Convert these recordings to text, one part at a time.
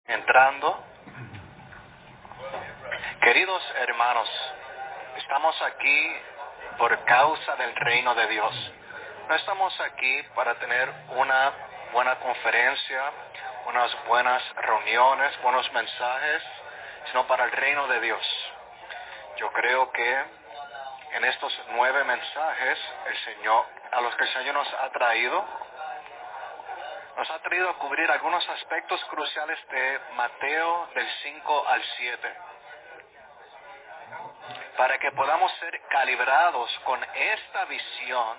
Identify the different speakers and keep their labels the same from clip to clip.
Speaker 1: entrando. Queridos hermanos, estamos aquí por causa del reino de Dios. No estamos aquí para tener una buena conferencia, unas buenas reuniones, buenos mensajes, sino para el reino de Dios. Yo creo que en estos 9 mensajes, a los que el Señor nos ha traído a cubrir algunos aspectos cruciales de Mateo del 5 al 7, para que podamos ser calibrados con esta visión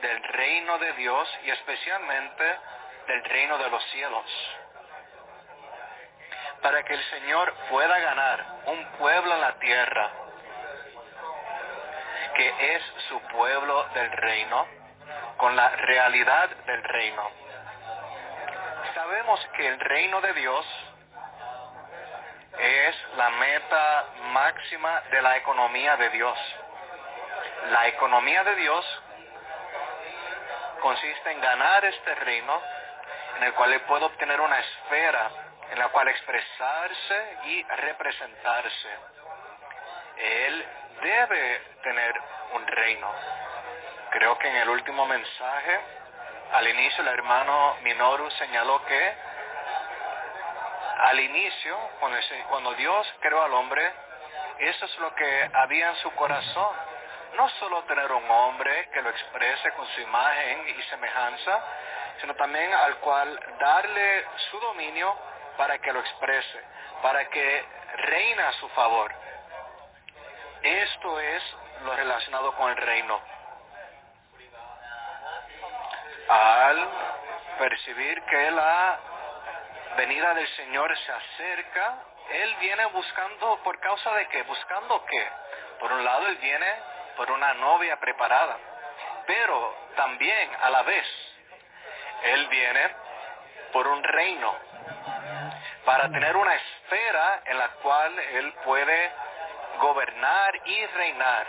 Speaker 1: del reino de Dios y especialmente del reino de los cielos, para que el Señor pueda ganar un pueblo en la tierra que es su pueblo del reino, con la realidad del reino. Sabemos que el reino de Dios es la meta máxima de la economía de Dios. La economía de Dios consiste en ganar este reino, en el cual Él puede obtener una esfera en la cual expresarse y representarse. Él debe tener un reino. Creo que en el último mensaje, al inicio, el hermano Minoru señaló que al inicio, cuando Dios creó al hombre, eso es lo que había en su corazón. No solo tener un hombre que lo exprese con su imagen y semejanza, sino también al cual darle su dominio para que lo exprese, para que reine a su favor. Esto es lo relacionado con el reino. Al percibir que la venida del Señor se acerca, Él viene buscando, ¿por causa de qué? ¿Buscando qué? Por un lado, Él viene por una novia preparada, pero también a la vez, Él viene por un reino, para tener una esfera en la cual Él puede gobernar y reinar.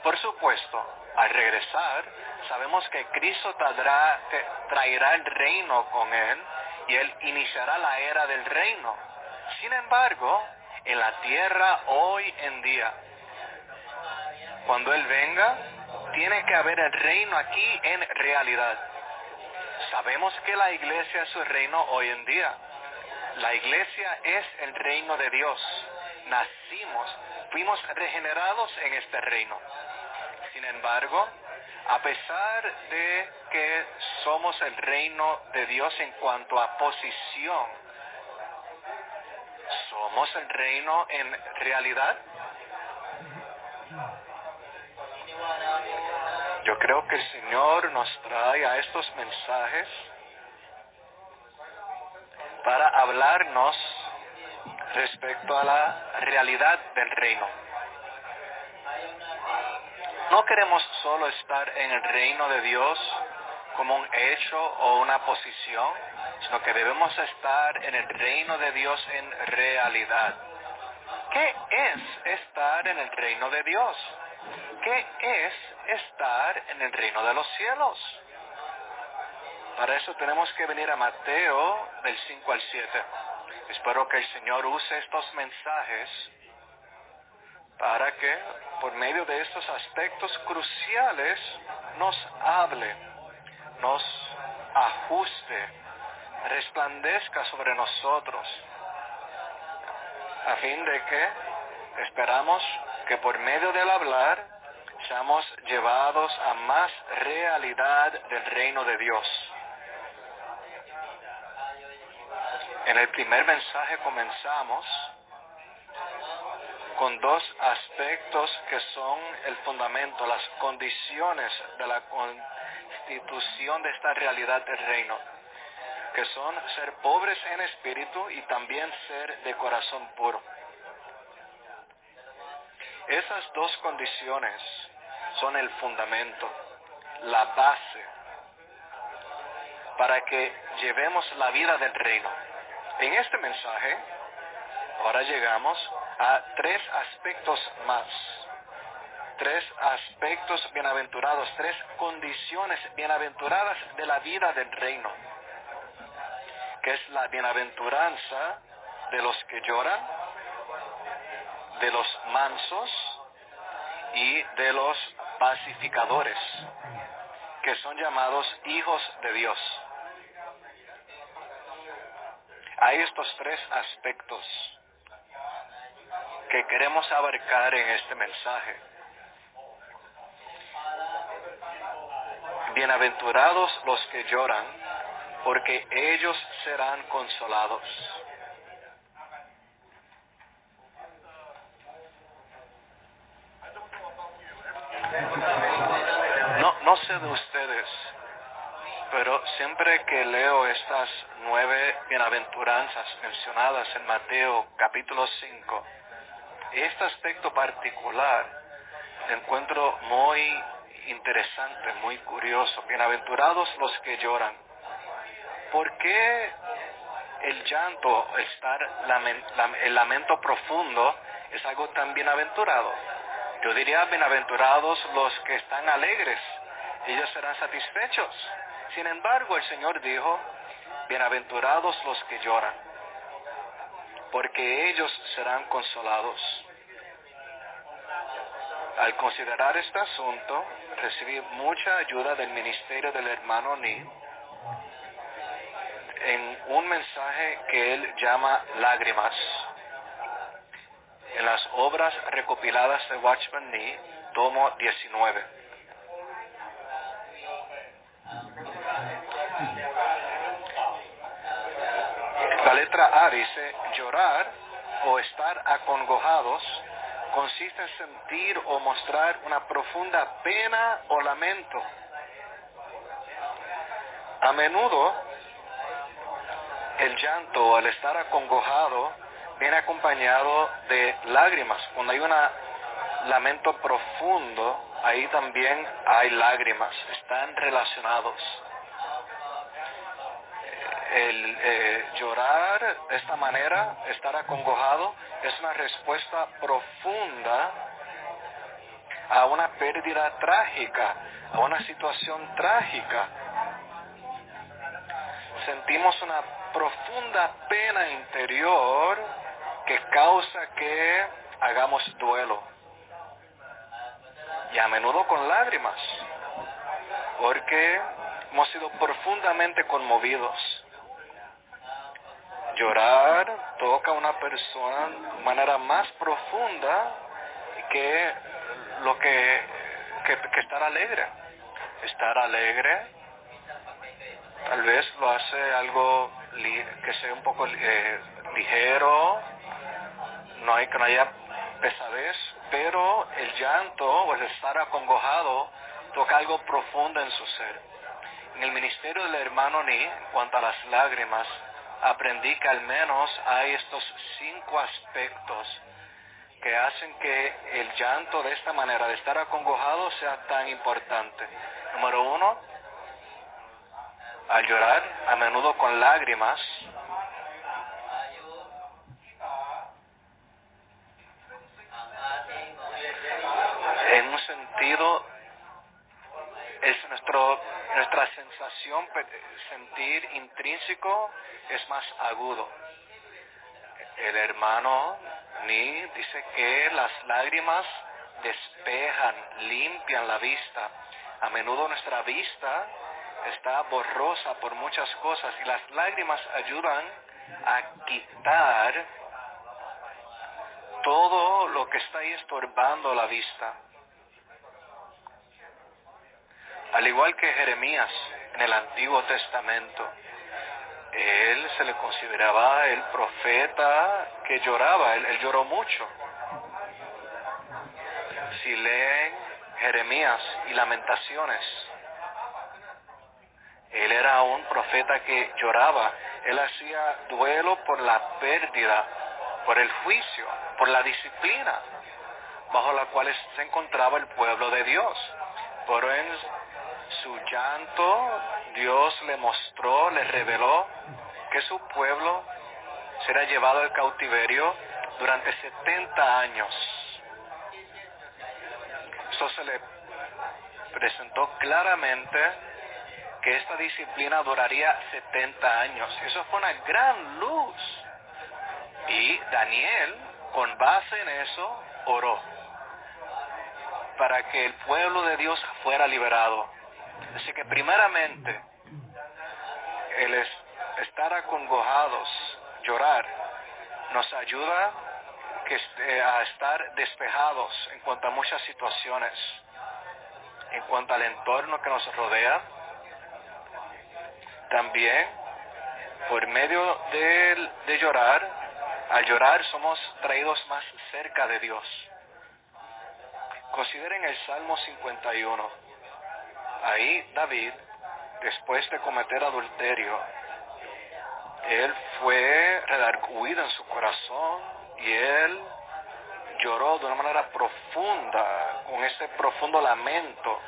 Speaker 1: Por supuesto, al regresar, sabemos que Cristo traerá el reino con Él y Él iniciará la era del reino. Sin embargo, en la tierra hoy en día, cuando Él venga, tiene que haber el reino aquí en realidad. Sabemos que la iglesia es su reino hoy en día. La iglesia es el reino de Dios. Fuimos regenerados en este reino. Sin embargo, a pesar de que somos el reino de Dios en cuanto a posición, ¿somos el reino en realidad? Yo creo que el Señor nos trae a estos mensajes para hablarnos respecto a la realidad del reino. No queremos solo estar en el reino de Dios como un hecho o una posición, sino que debemos estar en el reino de Dios en realidad. ¿Qué es estar en el reino de Dios? ¿Qué es estar en el reino de los cielos? Para eso tenemos que venir a Mateo del 5 al 7. Espero que el Señor use estos mensajes para que, por medio de estos aspectos cruciales, nos hable, nos ajuste, resplandezca sobre nosotros, a fin de que esperamos que por medio del hablar seamos llevados a más realidad del reino de Dios. En el primer mensaje comenzamos con 2 aspectos que son el fundamento, las condiciones de la constitución de esta realidad del reino, que son ser pobres en espíritu y también ser de corazón puro. Esas 2 condiciones son el fundamento, la base, para que llevemos la vida del reino. En este mensaje, ahora llegamos a 3 aspectos más. 3 aspectos bienaventurados, 3 condiciones bienaventuradas de la vida del reino. que es la bienaventuranza de los que lloran, de los mansos y de los pacificadores, que son llamados hijos de Dios. Hay estos tres aspectos que queremos abarcar en este mensaje. Bienaventurados los que lloran, porque ellos serán consolados. No sé de ustedes, pero siempre que leo estas 9 bienaventuranzas mencionadas en Mateo capítulo 5, este aspecto particular lo encuentro muy interesante, muy curioso. Bienaventurados los que lloran. ¿Por qué el llanto, el lamento profundo es algo tan bienaventurado? Yo diría, bienaventurados los que están alegres, ellos serán satisfechos. Sin embargo, el Señor dijo, bienaventurados los que lloran, porque ellos serán consolados. Al considerar este asunto, recibí mucha ayuda del ministerio del hermano Ni en un mensaje que él llama Lágrimas. En las obras recopiladas de Watchman Nee, tomo 19. La letra A dice, llorar o estar acongojados consiste en sentir o mostrar una profunda pena o lamento. A menudo, el llanto o el estar acongojado viene acompañado de lágrimas. Cuando hay un lamento profundo, ahí también hay lágrimas. Están relacionados. El llorar de esta manera, estar acongojado, es una respuesta profunda a una pérdida trágica, a una situación trágica. Sentimos una profunda pena interior que causa que hagamos duelo. Y a menudo con lágrimas, porque hemos sido profundamente conmovidos. Llorar toca a una persona de manera más profunda que lo que estar alegre. Estar alegre tal vez lo hace algo que sea un poco ligero, que no haya pesadez, pero el llanto o el estar acongojado toca algo profundo en su ser. En el ministerio del hermano Ni, en cuanto a las lágrimas, aprendí que al menos hay estos 5 aspectos que hacen que el llanto de esta manera, de estar acongojado, sea tan importante. Número 1, al llorar, a menudo con lágrimas, en un sentido, es nuestra sensación, sentir intrínseco es más agudo. El hermano Ni dice que las lágrimas despejan, limpian la vista. A menudo nuestra vista está borrosa por muchas cosas y las lágrimas ayudan a quitar todo lo que está ahí estorbando la vista. Al igual que Jeremías en el Antiguo Testamento, él se le consideraba el profeta que lloraba, él lloró mucho. Si leen Jeremías y Lamentaciones, él era un profeta que lloraba. Él hacía duelo por la pérdida, por el juicio, por la disciplina bajo la cual se encontraba el pueblo de Dios. Pero en su llanto, Dios le mostró, le reveló que su pueblo será llevado al cautiverio durante 70 años. Eso se le presentó claramente que esta disciplina duraría 70 años. Eso fue una gran luz. Y Daniel, con base en eso, oró para que el pueblo de Dios fuera liberado. Así que primeramente, el estar acongojados, llorar, nos ayuda a estar despejados en cuanto a muchas situaciones, en cuanto al entorno que nos rodea. También, por medio de llorar, al llorar somos traídos más cerca de Dios. Consideren el Salmo 51. Ahí David, después de cometer adulterio, él fue redarguido en su corazón y él lloró de una manera profunda, con ese profundo lamento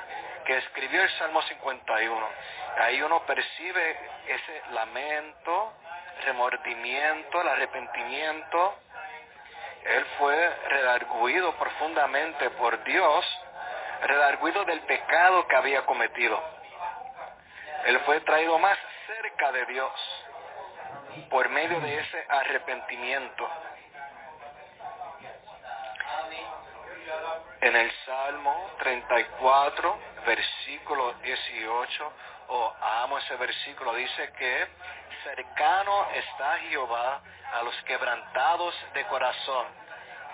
Speaker 1: que escribió el Salmo 51. Ahí uno percibe ese lamento, remordimiento, el arrepentimiento. Él fue redarguido profundamente por Dios, redarguido del pecado que había cometido. Él fue traído más cerca de Dios por medio de ese arrepentimiento. En el Salmo 34, versículo 18, amo ese versículo, dice que cercano está Jehová a los quebrantados de corazón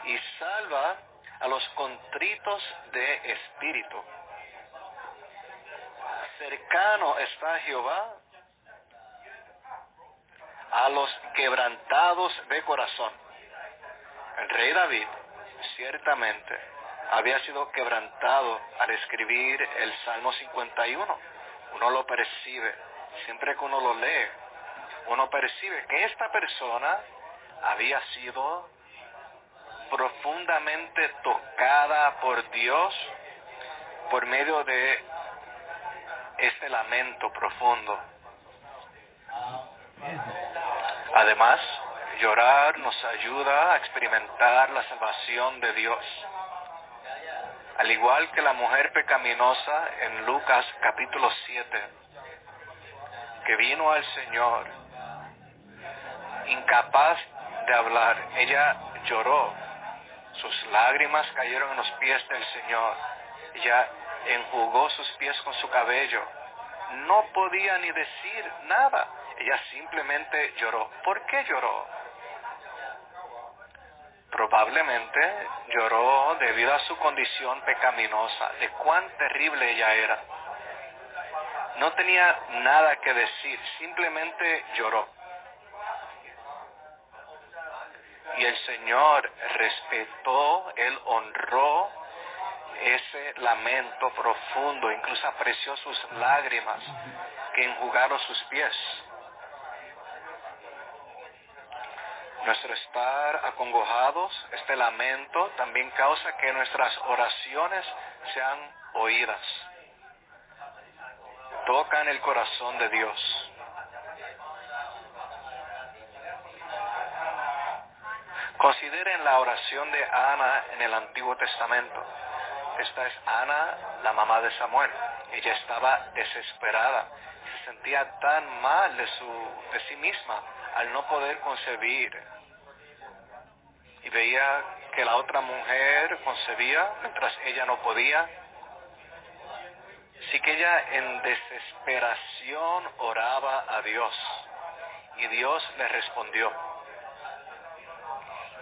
Speaker 1: y salva a los contritos de espíritu. Cercano está Jehová a los quebrantados de corazón. El rey David ciertamente había sido quebrantado al escribir el Salmo 51. Uno lo percibe, siempre que uno lo lee, uno percibe que esta persona había sido profundamente tocada por Dios por medio de este lamento profundo. Además, llorar nos ayuda a experimentar la salvación de Dios. Al igual que la mujer pecaminosa en Lucas capítulo 7, que vino al Señor incapaz de hablar, ella lloró, sus lágrimas cayeron en los pies del Señor, ella enjugó sus pies con su cabello, no podía ni decir nada, ella simplemente lloró. ¿Por qué lloró? Probablemente lloró debido a su condición pecaminosa, de cuán terrible ella era. No tenía nada que decir, simplemente lloró. Y el Señor respetó, Él honró ese lamento profundo, incluso apreció sus lágrimas que enjugaron sus pies. Nuestro estar acongojados, este lamento, también causa que nuestras oraciones sean oídas. Tocan el corazón de Dios. Consideren la oración de Ana en el Antiguo Testamento. Esta es Ana, la mamá de Samuel. Ella estaba desesperada. Se sentía tan mal de sí misma al no poder concebir. Y veía que la otra mujer concebía mientras ella no podía. Así que ella en desesperación oraba a Dios. Y Dios le respondió.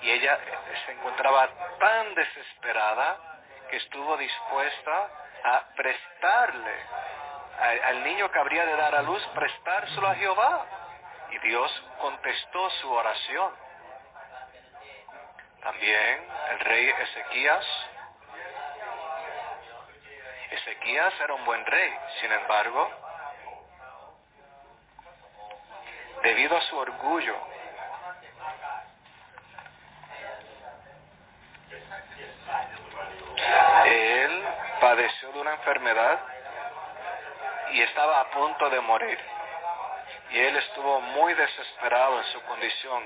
Speaker 1: Y ella se encontraba tan desesperada que estuvo dispuesta a prestarle al niño que habría de dar a luz, prestárselo a Jehová. Y Dios contestó su oración. También el rey Ezequías era un buen rey. Sin embargo, debido a su orgullo, él padeció de una enfermedad y estaba a punto de morir. Y él estuvo muy desesperado en su condición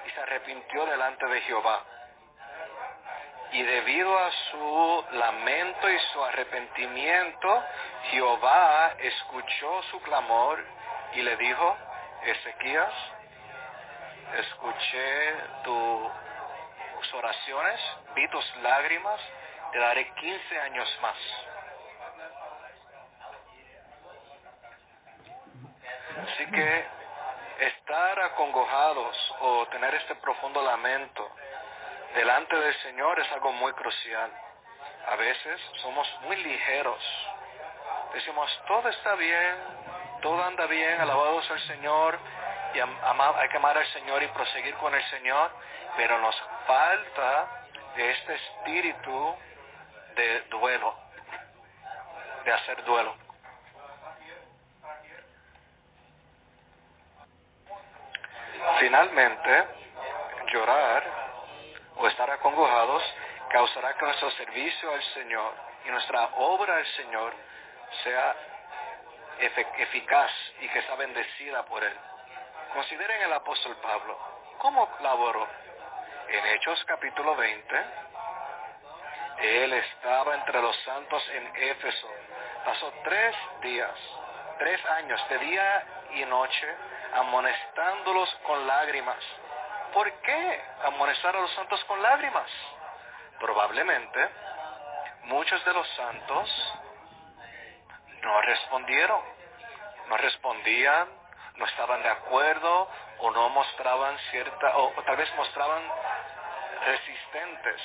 Speaker 1: y se arrepintió delante de Jehová. Y debido a su lamento y su arrepentimiento, Jehová escuchó su clamor y le dijo: Ezequías, escuché tus oraciones, vi tus lágrimas, te daré 15 años más. Así que estar acongojados o tener este profundo lamento delante del Señor es algo muy crucial. A veces somos muy ligeros. Decimos, todo está bien, todo anda bien, alabados al Señor, y hay que amar al Señor y proseguir con el Señor, pero nos falta de este espíritu de duelo, de hacer duelo. Finalmente, llorar o estar acongojados causará que nuestro servicio al Señor y nuestra obra al Señor sea eficaz y que sea bendecida por Él. Consideren el apóstol Pablo. ¿Cómo laboró? En Hechos capítulo 20, él estaba entre los santos en Éfeso. Pasó 3 años, de día y noche, amonestándolos con lágrimas. ¿Por qué amonestar a los santos con lágrimas? Probablemente muchos de los santos no respondían, no estaban de acuerdo, o no mostraban o tal vez mostraban resistentes.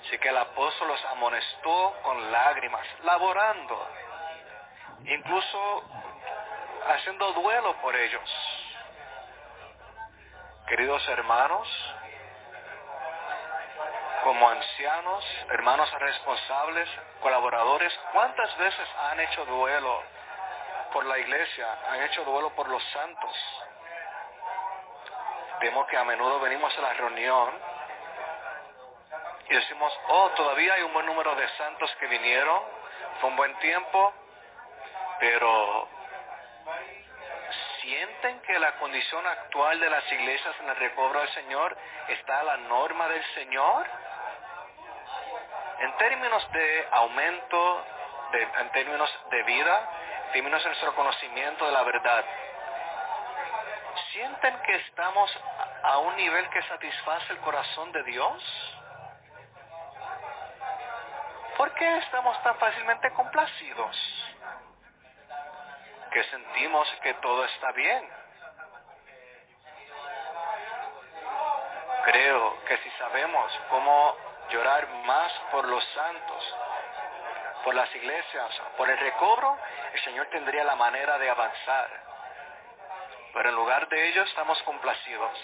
Speaker 1: Así que el apóstol los amonestó con lágrimas, laborando, incluso haciendo duelo por ellos. Queridos hermanos, como ancianos, hermanos responsables, colaboradores, ¿cuántas veces han hecho duelo por la iglesia? Han hecho duelo por los santos. Temo que a menudo venimos a la reunión y decimos, todavía hay un buen número de santos que vinieron, fue un buen tiempo, pero ¿sienten que la condición actual de las iglesias en el recobro del Señor está a la norma del Señor? En términos de aumento, en términos de vida, en términos de nuestro conocimiento de la verdad, ¿sienten que estamos a un nivel que satisface el corazón de Dios? ¿Por qué estamos tan fácilmente complacidos? Que sentimos que todo está bien. Creo que si sabemos cómo llorar más por los santos, por las iglesias, por el recobro, el Señor tendría la manera de avanzar. Pero en lugar de ello estamos complacidos.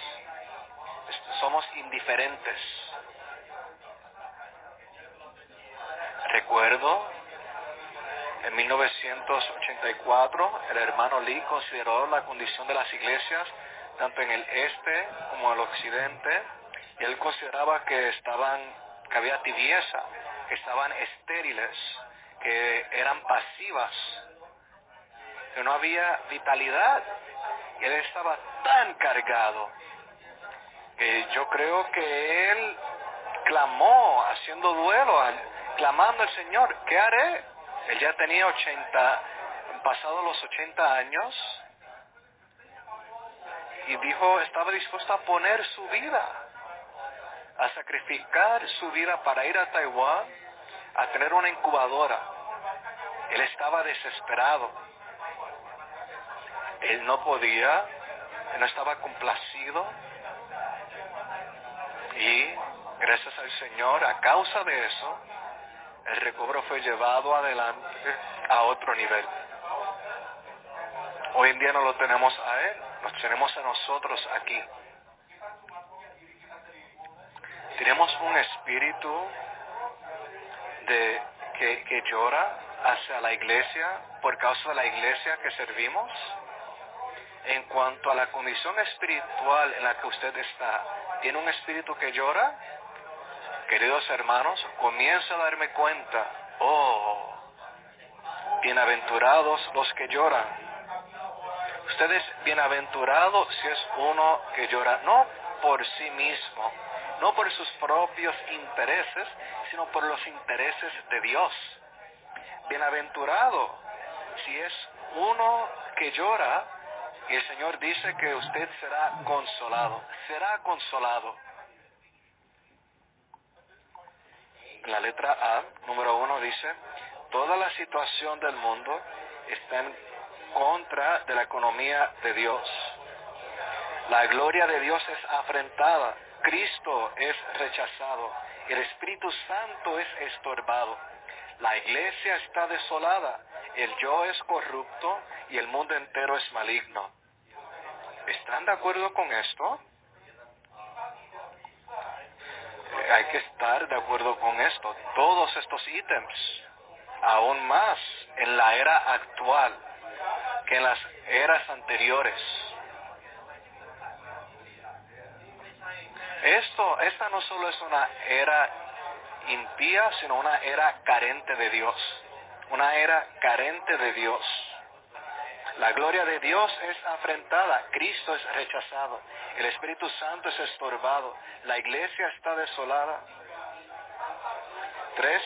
Speaker 1: Somos indiferentes. Recuerdo, en 1984, el hermano Lee consideró la condición de las iglesias, tanto en el este como en el occidente, y él consideraba que había tibieza, que estaban estériles, que eran pasivas, que no había vitalidad. Y él estaba tan cargado que yo creo que él clamó, haciendo duelo, clamando al Señor, ¿qué haré? Él ya tenía pasado los 80 años, y dijo, estaba dispuesto a poner su vida, a sacrificar su vida para ir a Taiwán, a tener una incubadora. Él estaba desesperado. Él no podía, él no estaba complacido, y gracias al Señor, a causa de eso, el recobro fue llevado adelante a otro nivel. Hoy en día no lo tenemos a Él, nos tenemos a nosotros aquí. Tenemos un espíritu que llora hacia la iglesia por causa de la iglesia que servimos. En cuanto a la condición espiritual en la que usted está, ¿tiene un espíritu que llora? Queridos hermanos, comienzo a darme cuenta, bienaventurados los que lloran. Usted es bienaventurado si es uno que llora, no por sí mismo, no por sus propios intereses, sino por los intereses de Dios. Bienaventurado si es uno que llora, y el Señor dice que usted será consolado. Será consolado. La letra A, número 1, dice: toda la situación del mundo está en contra de la economía de Dios. La gloria de Dios es afrentada, Cristo es rechazado, el Espíritu Santo es estorbado, la iglesia está desolada, el yo es corrupto y el mundo entero es maligno. ¿Están de acuerdo con esto? Hay que estar de acuerdo con esto. Todos estos ítems, aún más en la era actual que en las eras anteriores. Esta no solo es una era impía, sino una era carente de Dios. Una era carente de Dios. La gloria de Dios es afrentada, Cristo es rechazado, el Espíritu Santo es estorbado, la iglesia está desolada. 3.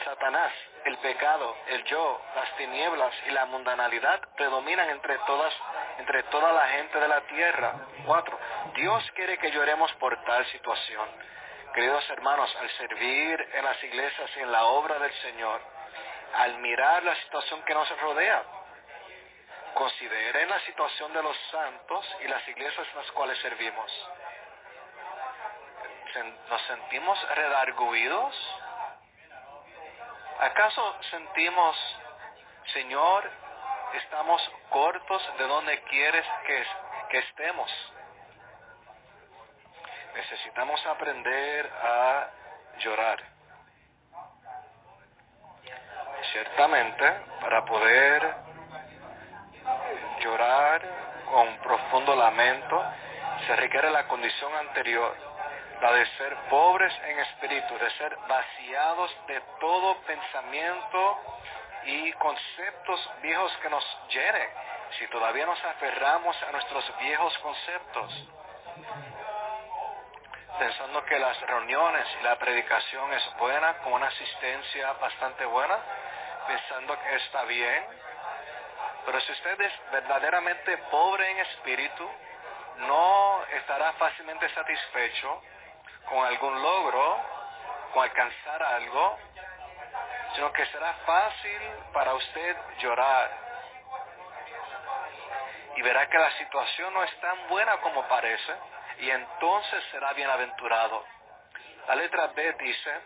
Speaker 1: Satanás, el pecado, el yo, las tinieblas y la mundanalidad predominan entre toda la gente de la tierra. 4. Dios quiere que lloremos por tal situación. Queridos hermanos, al servir en las iglesias y en la obra del Señor, al mirar la situación que nos rodea, consideren la situación de los santos y las iglesias en las cuales servimos. ¿Nos sentimos redarguidos? ¿Acaso sentimos, Señor, estamos cortos de donde quieres que estemos? Necesitamos aprender a llorar. Ciertamente, para poder llorar con profundo lamento, se requiere la condición anterior, la de ser pobres en espíritu, de ser vaciados de todo pensamiento y conceptos viejos que nos llenen, si todavía nos aferramos a nuestros viejos conceptos, pensando que las reuniones y la predicación es buena, con una asistencia bastante buena, pensando que está bien. Pero si usted es verdaderamente pobre en espíritu, no estará fácilmente satisfecho con algún logro, con alcanzar algo, sino que será fácil para usted llorar. Y verá que la situación no es tan buena como parece, y entonces será bienaventurado. La letra B dice: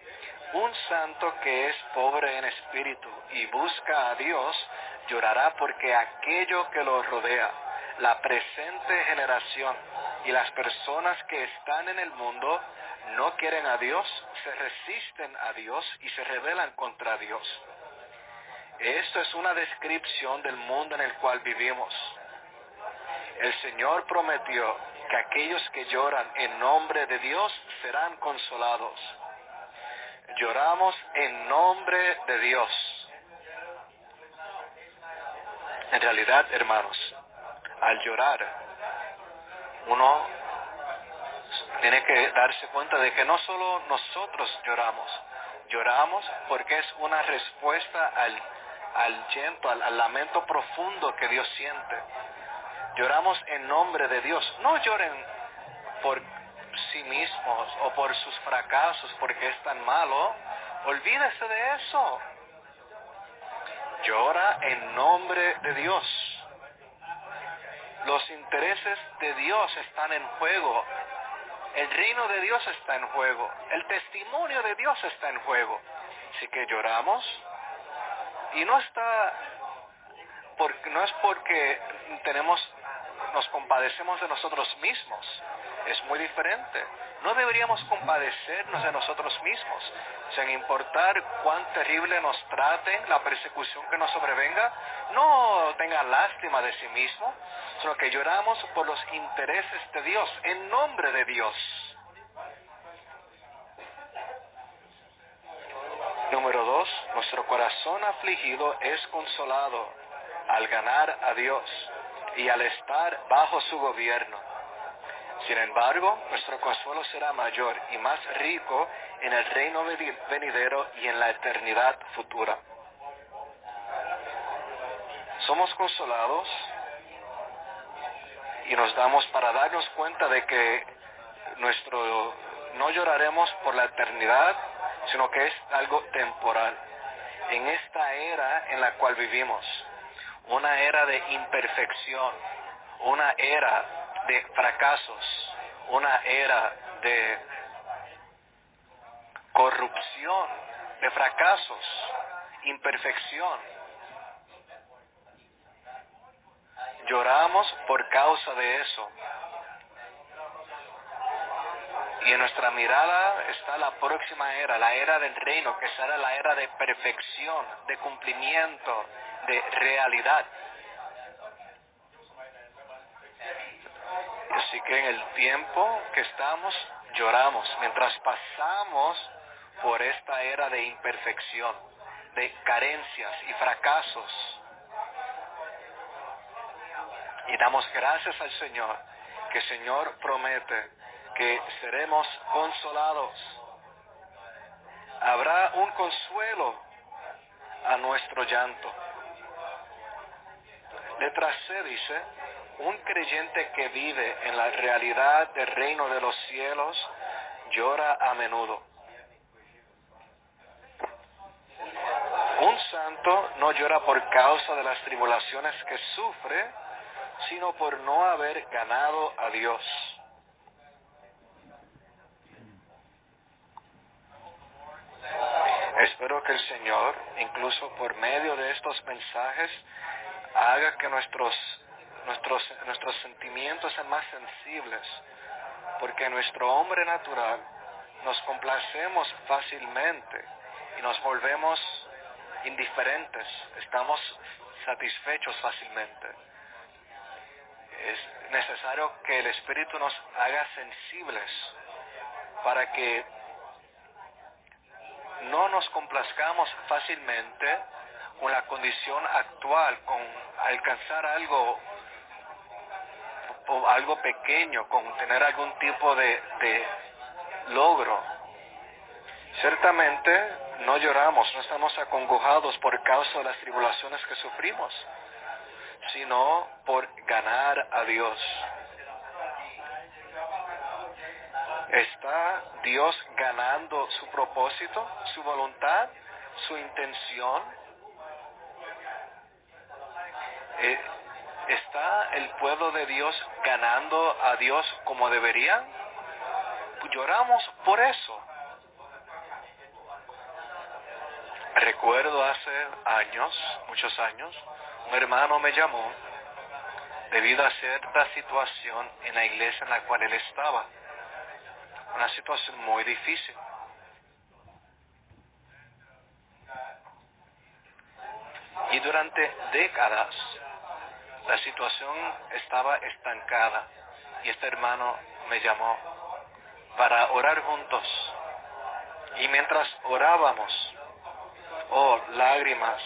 Speaker 1: un santo que es pobre en espíritu y busca a Dios, llorará porque aquello que lo rodea, la presente generación y las personas que están en el mundo, no quieren a Dios, se resisten a Dios y se rebelan contra Dios. Esto es una descripción del mundo en el cual vivimos. El Señor prometió que aquellos que lloran en nombre de Dios serán consolados. Lloramos en nombre de Dios. En realidad, hermanos, al llorar, uno tiene que darse cuenta de que no solo nosotros lloramos porque es una respuesta al llanto, al lamento profundo que Dios siente. Lloramos en nombre de Dios. No lloren por sí mismos o por sus fracasos porque es tan malo. Olvídese de eso. Llora en nombre de Dios. Los intereses de Dios están en juego. El reino de Dios está en juego. El testimonio de Dios está en juego. Así que lloramos. Y no es porque nos compadecemos de nosotros mismos. Es muy diferente. No deberíamos compadecernos de nosotros mismos, sin importar cuán terrible nos traten, la persecución que nos sobrevenga. No tenga lástima de sí mismo, sino que lloramos por los intereses de Dios, en nombre de Dios. Número 2, nuestro corazón afligido es consolado al ganar a Dios y al estar bajo su gobierno. Sin embargo, nuestro consuelo será mayor y más rico en el reino venidero y en la eternidad futura. somos consolados y nos damos para darnos cuenta de que no lloraremos por la eternidad, sino que es algo temporal. En esta era en la cual vivimos, una era de imperfección, una era de fracasos, una era de corrupción, de fracasos, imperfección. Lloramos por causa de eso. Y en nuestra mirada está la próxima era, la era del reino, que será la era de perfección, de cumplimiento, de realidad. Así que en el tiempo que estamos, lloramos, mientras pasamos por esta era de imperfección, de carencias y fracasos. Y damos gracias al Señor, que el Señor promete que seremos consolados. Habrá un consuelo a nuestro llanto. Letra C dice, un creyente que vive en la realidad del reino de los cielos llora a menudo. Un santo no llora por causa de las tribulaciones que sufre, sino por no haber ganado a Dios. Espero que el Señor, incluso por medio de estos mensajes, haga que nuestros sentimientos sean más sensibles, porque nuestro hombre natural nos complacemos fácilmente y nos volvemos indiferentes, estamos satisfechos fácilmente. Es necesario que el Espíritu nos haga sensibles para que no nos complazcamos fácilmente con la condición actual, con alcanzar algo pequeño, con tener algún tipo de logro. Ciertamente no lloramos, no estamos acongojados por causa de las tribulaciones que sufrimos, sino por ganar a Dios. ¿Está Dios ganando su propósito, su voluntad, su intención? ¿Está el pueblo de Dios ganando a Dios como deberían? Lloramos por eso. Recuerdo hace años, muchos años, un hermano me llamó debido a cierta situación en la iglesia en la cual él estaba. Una situación muy difícil. Y durante décadas la situación estaba estancada. Y este hermano me llamó para orar juntos. Y mientras orábamos, lágrimas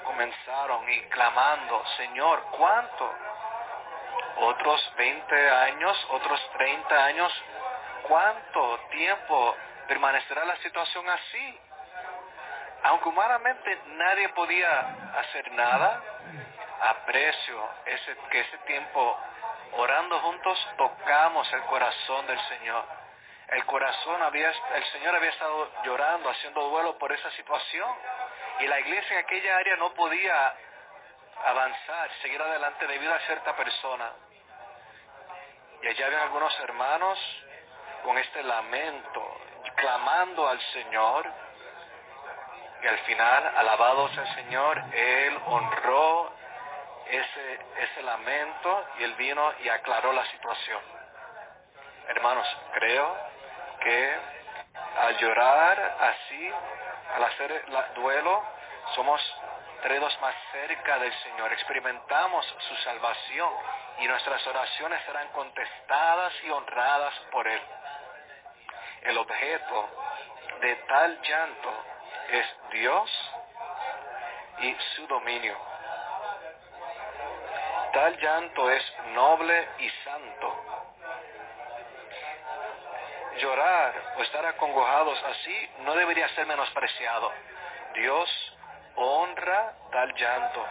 Speaker 1: comenzaron y clamando, Señor, ¿cuánto? Otros 20 años, otros 30 años, ¿cuánto tiempo permanecerá la situación así? Aunque humanamente nadie podía hacer nada, aprecio que ese tiempo orando juntos tocamos el corazón del Señor. El Señor había estado llorando, haciendo duelo por esa situación. Y la iglesia en aquella área no podía avanzar, seguir adelante debido a cierta persona. Y allá habían algunos hermanos con este lamento, clamando al Señor. Y al final, alabado sea el Señor, Él honró ese lamento y Él vino y aclaró la situación. Hermanos, creo que al llorar así, al hacer el duelo, somos traídos más cerca del Señor, experimentamos su salvación y nuestras oraciones serán contestadas y honradas por Él. El objeto de tal llanto es Dios y su dominio. Tal llanto es noble y santo. Llorar o estar acongojados así no debería ser menospreciado. Dios honra tal llanto.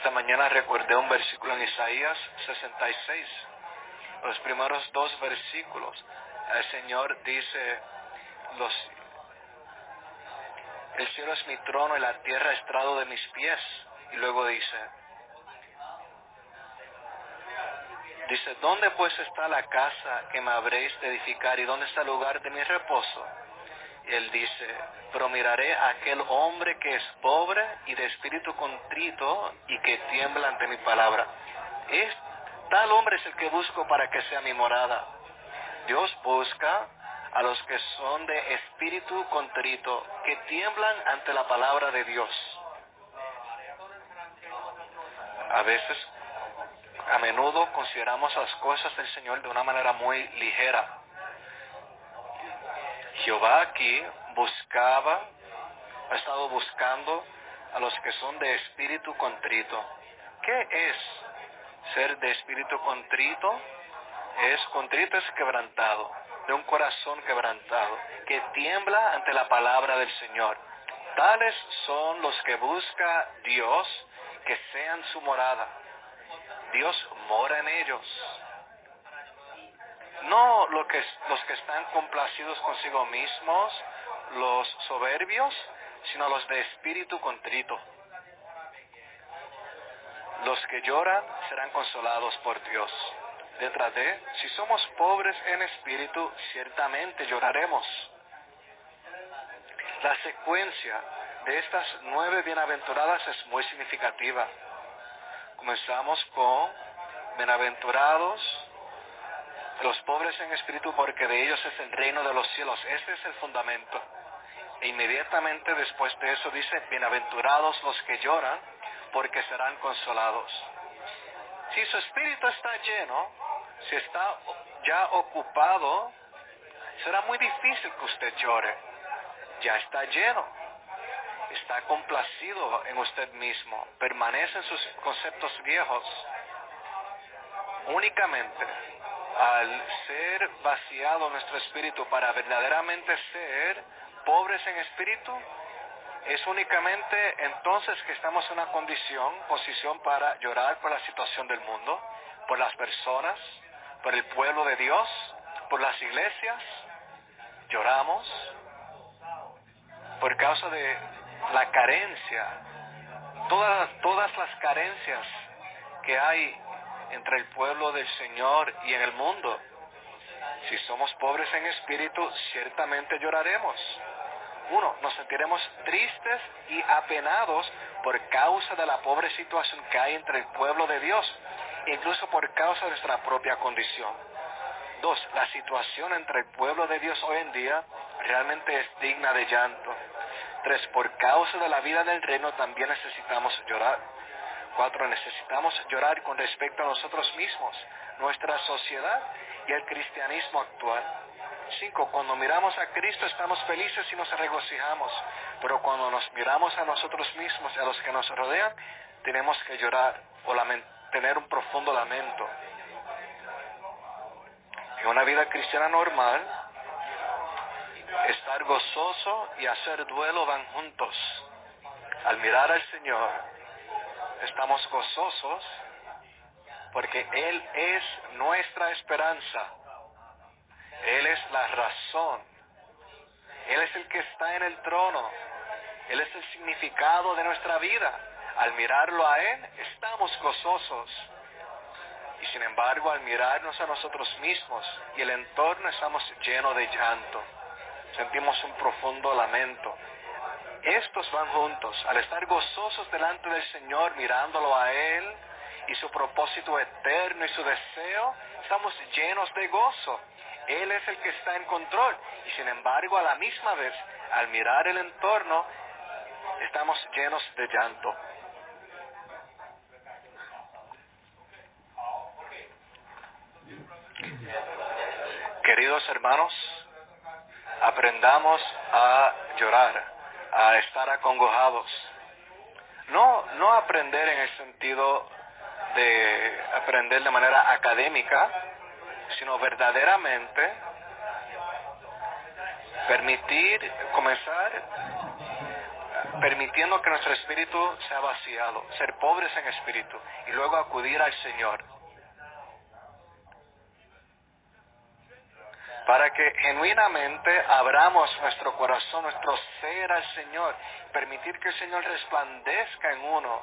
Speaker 1: Esta mañana recordé un versículo en Isaías 66, los primeros 2 versículos. El Señor dice, el cielo es mi trono y la tierra estrado de mis pies. Y luego dice, ¿dónde pues está la casa que me habréis de edificar y dónde está el lugar de mi reposo? Y él dice, pero miraré a aquel hombre que es pobre y de espíritu contrito y que tiembla ante mi palabra. Tal hombre es el que busco para que sea mi morada. Dios busca a los que son de espíritu contrito, que tiemblan ante la palabra de Dios. A menudo consideramos las cosas del Señor de una manera muy ligera. Jehová aquí ha estado buscando a los que son de espíritu contrito. ¿Qué es ser de espíritu contrito? Contrito es quebrantado, de un corazón quebrantado, que tiembla ante la palabra del Señor. Tales son los que busca Dios, que sean su morada. Dios mora en ellos. No los que están complacidos consigo mismos, los soberbios, sino los de espíritu contrito. Los que lloran serán consolados por Dios. Letra D, si somos pobres en espíritu, ciertamente lloraremos. La secuencia de estas 9 bienaventuradas es muy significativa. Comenzamos con bienaventurados los pobres en espíritu, porque de ellos es el reino de los cielos. Este es el fundamento. E inmediatamente después de eso dice, bienaventurados los que lloran, porque serán consolados. Si su espíritu está lleno, si está ya ocupado, será muy difícil que usted llore. Ya está lleno, está complacido en usted mismo, permanece en sus conceptos viejos. Únicamente al ser vaciado nuestro espíritu para verdaderamente ser pobres en espíritu, es únicamente entonces que estamos en una posición para llorar por la situación del mundo, por las personas, por el pueblo de Dios, por las iglesias. Lloramos por causa de la carencia, todas las carencias que hay entre el pueblo del Señor y en el mundo. Si somos pobres en espíritu, ciertamente lloraremos. 1, nos sentiremos tristes y apenados por causa de la pobre situación que hay entre el pueblo de Dios, incluso por causa de nuestra propia condición. 2, la situación entre el pueblo de Dios hoy en día realmente es digna de llanto. 3, por causa de la vida del reino también necesitamos llorar. 4, necesitamos llorar con respecto a nosotros mismos, nuestra sociedad y el cristianismo actual. 5, cuando miramos a Cristo estamos felices y nos regocijamos, pero cuando nos miramos a nosotros mismos y a los que nos rodean, tenemos que llorar o tener un profundo lamento. En una vida cristiana normal, estar gozoso y hacer duelo van juntos. Al mirar al Señor, estamos gozosos porque Él es nuestra esperanza. Él es la razón. Él es el que está en el trono. Él es el significado de nuestra vida. Al mirarlo a Él, estamos gozosos. Y sin embargo, al mirarnos a nosotros mismos y el entorno, estamos llenos de llanto. Sentimos un profundo lamento. Estos van juntos. Al estar gozosos delante del Señor, mirándolo a Él y su propósito eterno y su deseo, estamos llenos de gozo. Él es el que está en control. Y sin embargo, a la misma vez, al mirar el entorno, estamos llenos de llanto. Queridos hermanos, aprendamos a llorar, a estar acongojados. No aprender en el sentido de aprender de manera académica, sino verdaderamente comenzar permitiendo que nuestro espíritu sea vaciado, ser pobres en espíritu y luego acudir al Señor. Para que genuinamente abramos nuestro corazón, nuestro ser al Señor, permitir que el Señor resplandezca en uno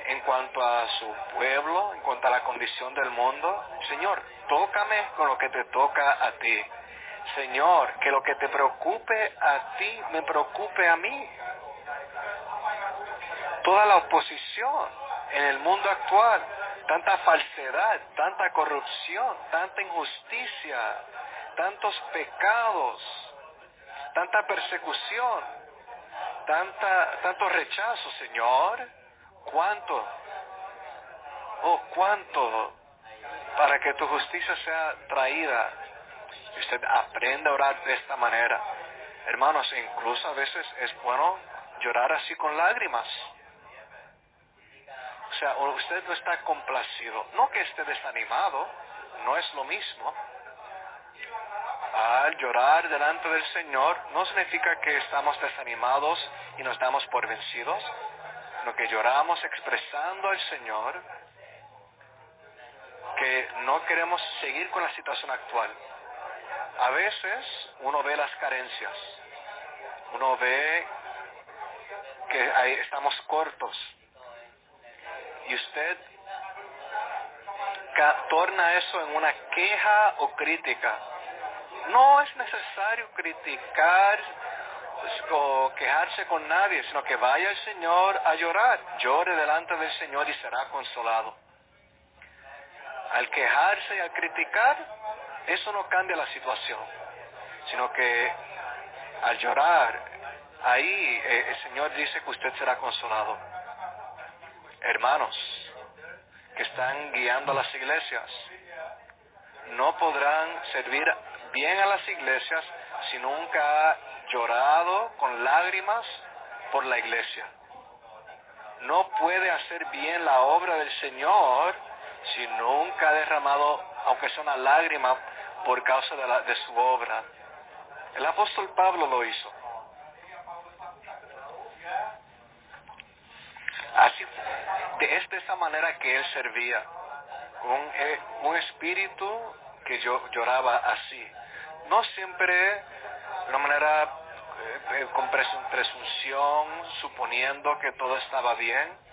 Speaker 1: en cuanto a su pueblo, en cuanto a la condición del mundo. Señor, tócame con lo que te toca a ti. Señor, que lo que te preocupe a ti me preocupe a mí. Toda la oposición en el mundo actual, tanta falsedad, tanta corrupción, tanta injusticia, tantos pecados, tanta persecución, tanto rechazo, Señor, ¿cuánto? Oh, cuánto para que tu justicia sea traída. Y usted aprende a orar de esta manera. Hermanos, incluso a veces es bueno llorar así con lágrimas. O sea, usted no está complacido. No que esté desanimado, no es lo mismo. Al llorar delante del Señor no significa que estamos desanimados y nos damos por vencidos, sino que lloramos expresando al Señor que no queremos seguir con la situación actual. A veces uno ve las carencias, uno ve que ahí estamos cortos y usted torna eso en una queja o crítica. No es necesario criticar o quejarse con nadie, sino que vaya al Señor a llorar. Llore delante del Señor y será consolado. Al quejarse y al criticar, eso no cambia la situación, sino que al llorar, ahí el Señor dice que usted será consolado. Hermanos que están guiando a las iglesias, no podrán servir bien a las iglesias si nunca ha llorado con lágrimas por la iglesia. No puede hacer bien la obra del Señor si nunca ha derramado, aunque sea una lágrima, por causa de su obra. El apóstol Pablo lo hizo. Así, es de esa manera que él servía, con un espíritu que lloraba así. No siempre de una manera con presunción, suponiendo que todo estaba bien,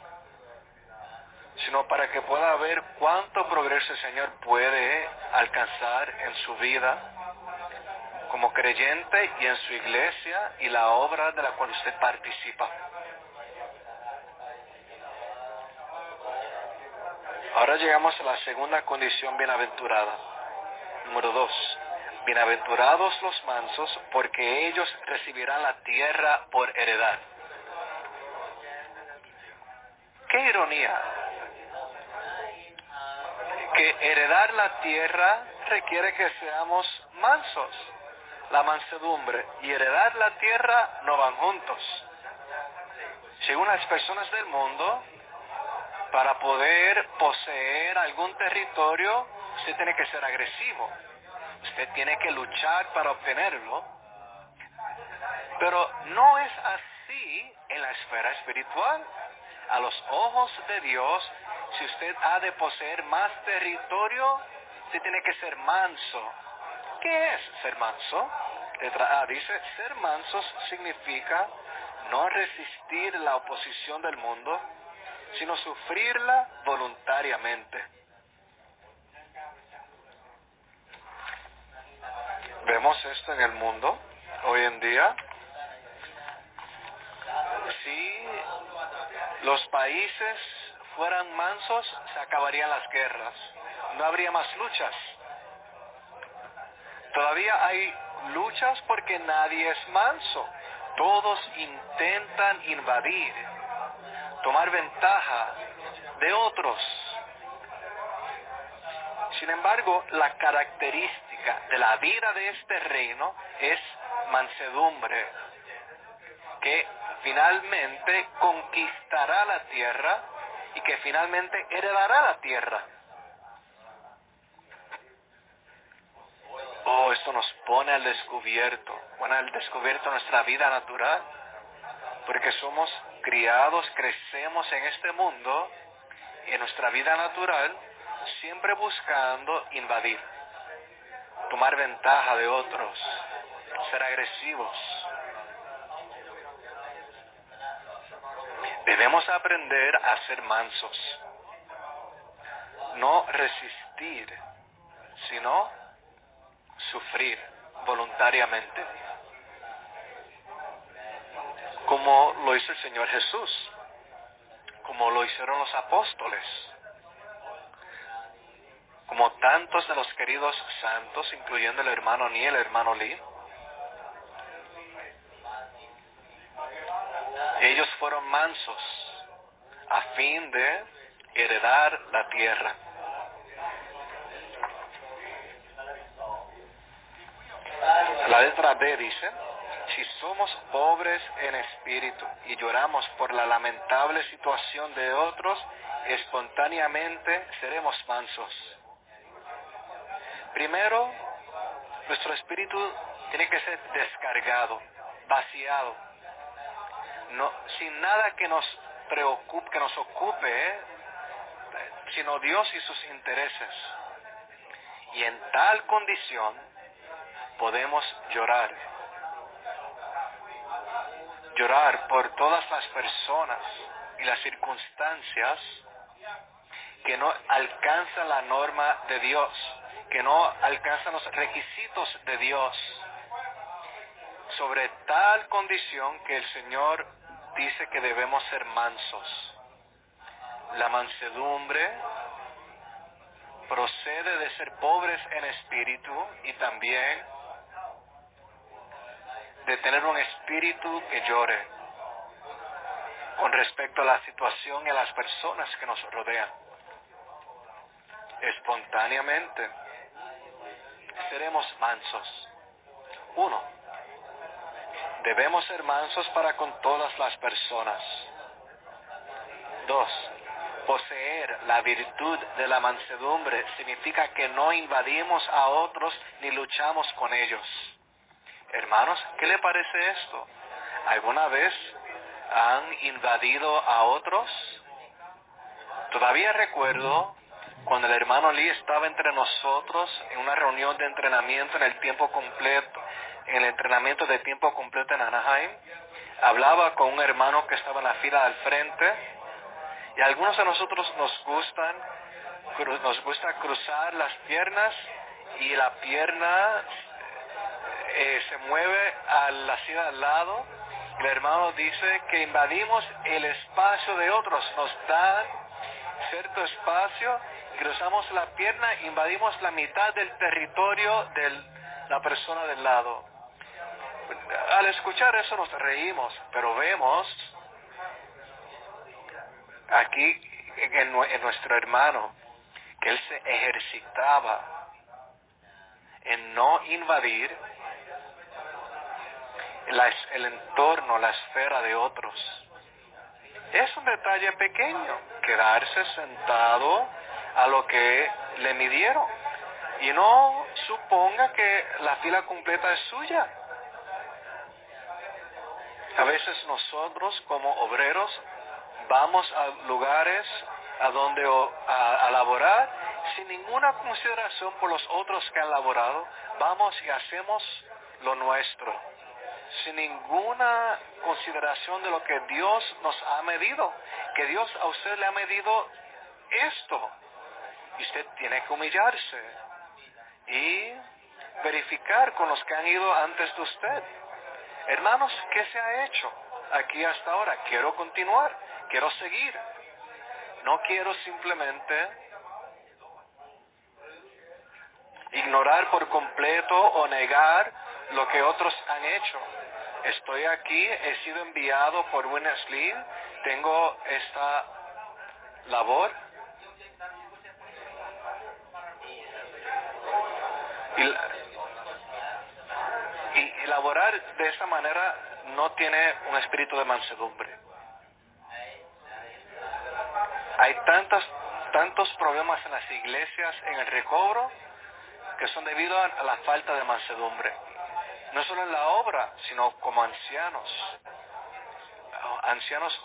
Speaker 1: sino para que pueda ver cuánto progreso el Señor puede alcanzar en su vida como creyente y en su iglesia y la obra de la cual usted participa. Ahora llegamos a la segunda condición bienaventurada. Número 2. Bienaventurados los mansos, porque ellos recibirán la tierra por heredad. ¡Qué ironía! Que heredar la tierra requiere que seamos mansos. La mansedumbre y heredar la tierra no van juntos. Según las personas del mundo, para poder poseer algún territorio, usted tiene que ser agresivo. Usted tiene que luchar para obtenerlo. Pero no es así en la esfera espiritual. A los ojos de Dios, si usted ha de poseer más territorio, usted tiene que ser manso. ¿Qué es ser manso? Letra A dice, ser mansos significa no resistir la oposición del mundo, sino sufrirla voluntariamente. Vemos esto en el mundo hoy en día. Si los países fueran mansos, se acabarían las guerras. No habría más luchas. Todavía hay luchas porque nadie es manso. Todos intentan invadir, tomar ventaja de otros. Sin embargo, la característica de la vida de este reino es mansedumbre, que finalmente conquistará la tierra y que finalmente heredará la tierra. Esto nos pone al descubierto nuestra vida natural. porque somos criados, crecemos en este mundo, en nuestra vida natural, siempre buscando invadir, tomar ventaja de otros, ser agresivos. Debemos aprender a ser mansos, no resistir, sino sufrir voluntariamente, como lo hizo el Señor Jesús, como lo hicieron los apóstoles, como tantos de los queridos santos, incluyendo el hermano Ni, el hermano Lee. Ellos fueron mansos a fin de heredar la tierra. La letra B dice: si somos pobres en espíritu y lloramos por la lamentable situación de otros, espontáneamente seremos mansos. Primero, nuestro espíritu tiene que ser descargado, vaciado, sin nada que nos preocupe, que nos ocupe, sino Dios y sus intereses. Y en tal condición podemos llorar por todas las personas y las circunstancias que no alcanzan la norma de Dios, que no alcanzan los requisitos de Dios, sobre tal condición que el Señor dice que debemos ser mansos. La mansedumbre procede de ser pobres en espíritu y también de tener un espíritu que llore con respecto a la situación y a las personas que nos rodean. Espontáneamente seremos mansos. 1. Debemos ser mansos para con todas las personas. 2. Poseer la virtud de la mansedumbre significa que no invadimos a otros ni luchamos con ellos. Hermanos, ¿qué le parece esto? ¿Alguna vez han invadido a otros? Todavía recuerdo cuando el hermano Lee estaba entre nosotros en una reunión de entrenamiento en el entrenamiento de tiempo completo en Anaheim. Hablaba con un hermano que estaba en la fila al frente, y a algunos de nosotros nos gusta cruzar las piernas y la pierna se mueve a la silla al lado. El hermano dice que invadimos el espacio de otros, nos dan cierto espacio, cruzamos la pierna, invadimos la mitad del territorio de la persona del lado. Al escuchar eso nos reímos, pero vemos aquí en nuestro hermano que él se ejercitaba en no invadir el entorno, la esfera de otros. Es un detalle pequeño, quedarse sentado a lo que le midieron, y no suponga que la fila completa es suya. A veces nosotros como obreros vamos a lugares a laborar sin ninguna consideración por los otros que han laborado. Vamos y hacemos lo nuestro, sin ninguna consideración de lo que Dios nos ha medido, que Dios a usted le ha medido esto, y usted tiene que humillarse y verificar con los que han ido antes de usted. Hermanos, ¿qué se ha hecho aquí hasta ahora? Quiero continuar, quiero seguir. No quiero simplemente ignorar por completo o negar lo que otros han hecho. Estoy aquí, he sido enviado por Witness Lee, tengo esta labor. Y elaborar de esa manera no tiene un espíritu de mansedumbre. Hay tantos problemas en las iglesias en el recobro que son debido a la falta de mansedumbre. No solo en la obra, sino como ancianos. ancianos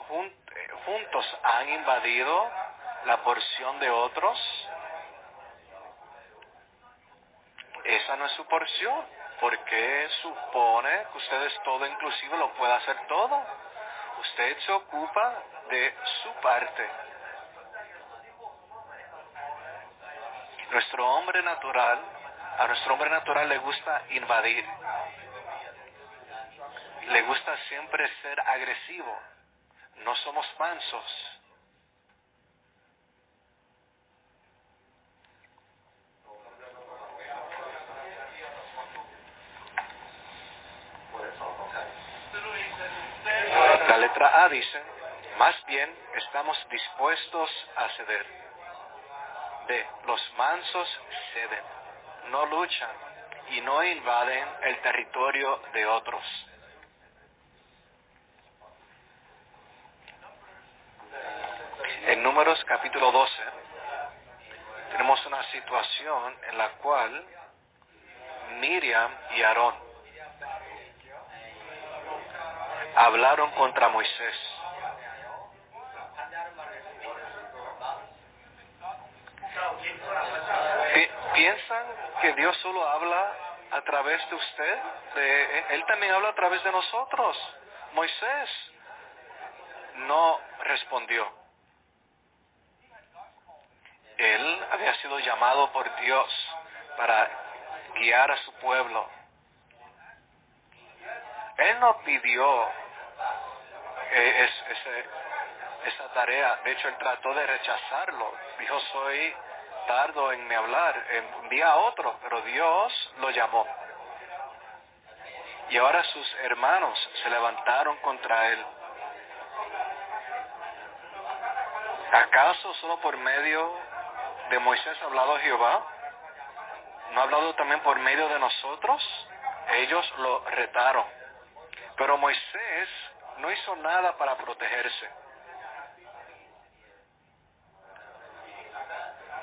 Speaker 1: juntos han invadido la porción de otros. Esa no es su porción. ¿Por qué supone que ustedes todo inclusive lo puede hacer todo? Usted se ocupa de su parte. A nuestro hombre natural le gusta invadir. Le gusta siempre ser agresivo. No somos mansos. La letra A dice, más bien estamos dispuestos a ceder. B, los mansos ceden, no luchan y no invaden el territorio de otros. En Números capítulo 12 tenemos una situación en la cual Miriam y Aarón hablaron contra Moisés. ¿Piensan que Dios solo habla a través de usted? Él también habla a través de nosotros. Moisés no respondió. Él había sido llamado por Dios para guiar a su pueblo. Él no pidió esa tarea. De hecho, él trató de rechazarlo. Dijo, soy tardo en mi hablar, envía a otro, pero Dios lo llamó. Y ahora sus hermanos se levantaron contra él. ¿Acaso solo por medio de Moisés ha hablado Jehová? ¿No ha hablado también por medio de nosotros? Ellos lo retaron. Pero Moisés no hizo nada para protegerse.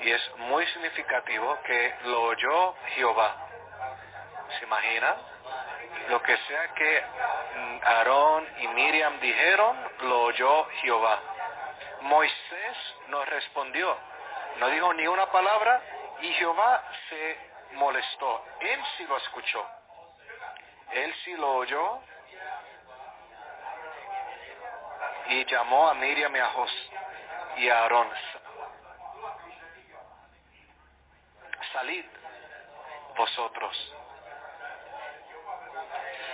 Speaker 1: Y es muy significativo que lo oyó Jehová. ¿Se imagina? Lo que sea que Aarón y Miriam dijeron, lo oyó Jehová. Moisés no respondió, no dijo ni una palabra y Jehová se molestó. Él sí lo escuchó. Él sí lo oyó y llamó a Miriam y a Aarón. Salid vosotros.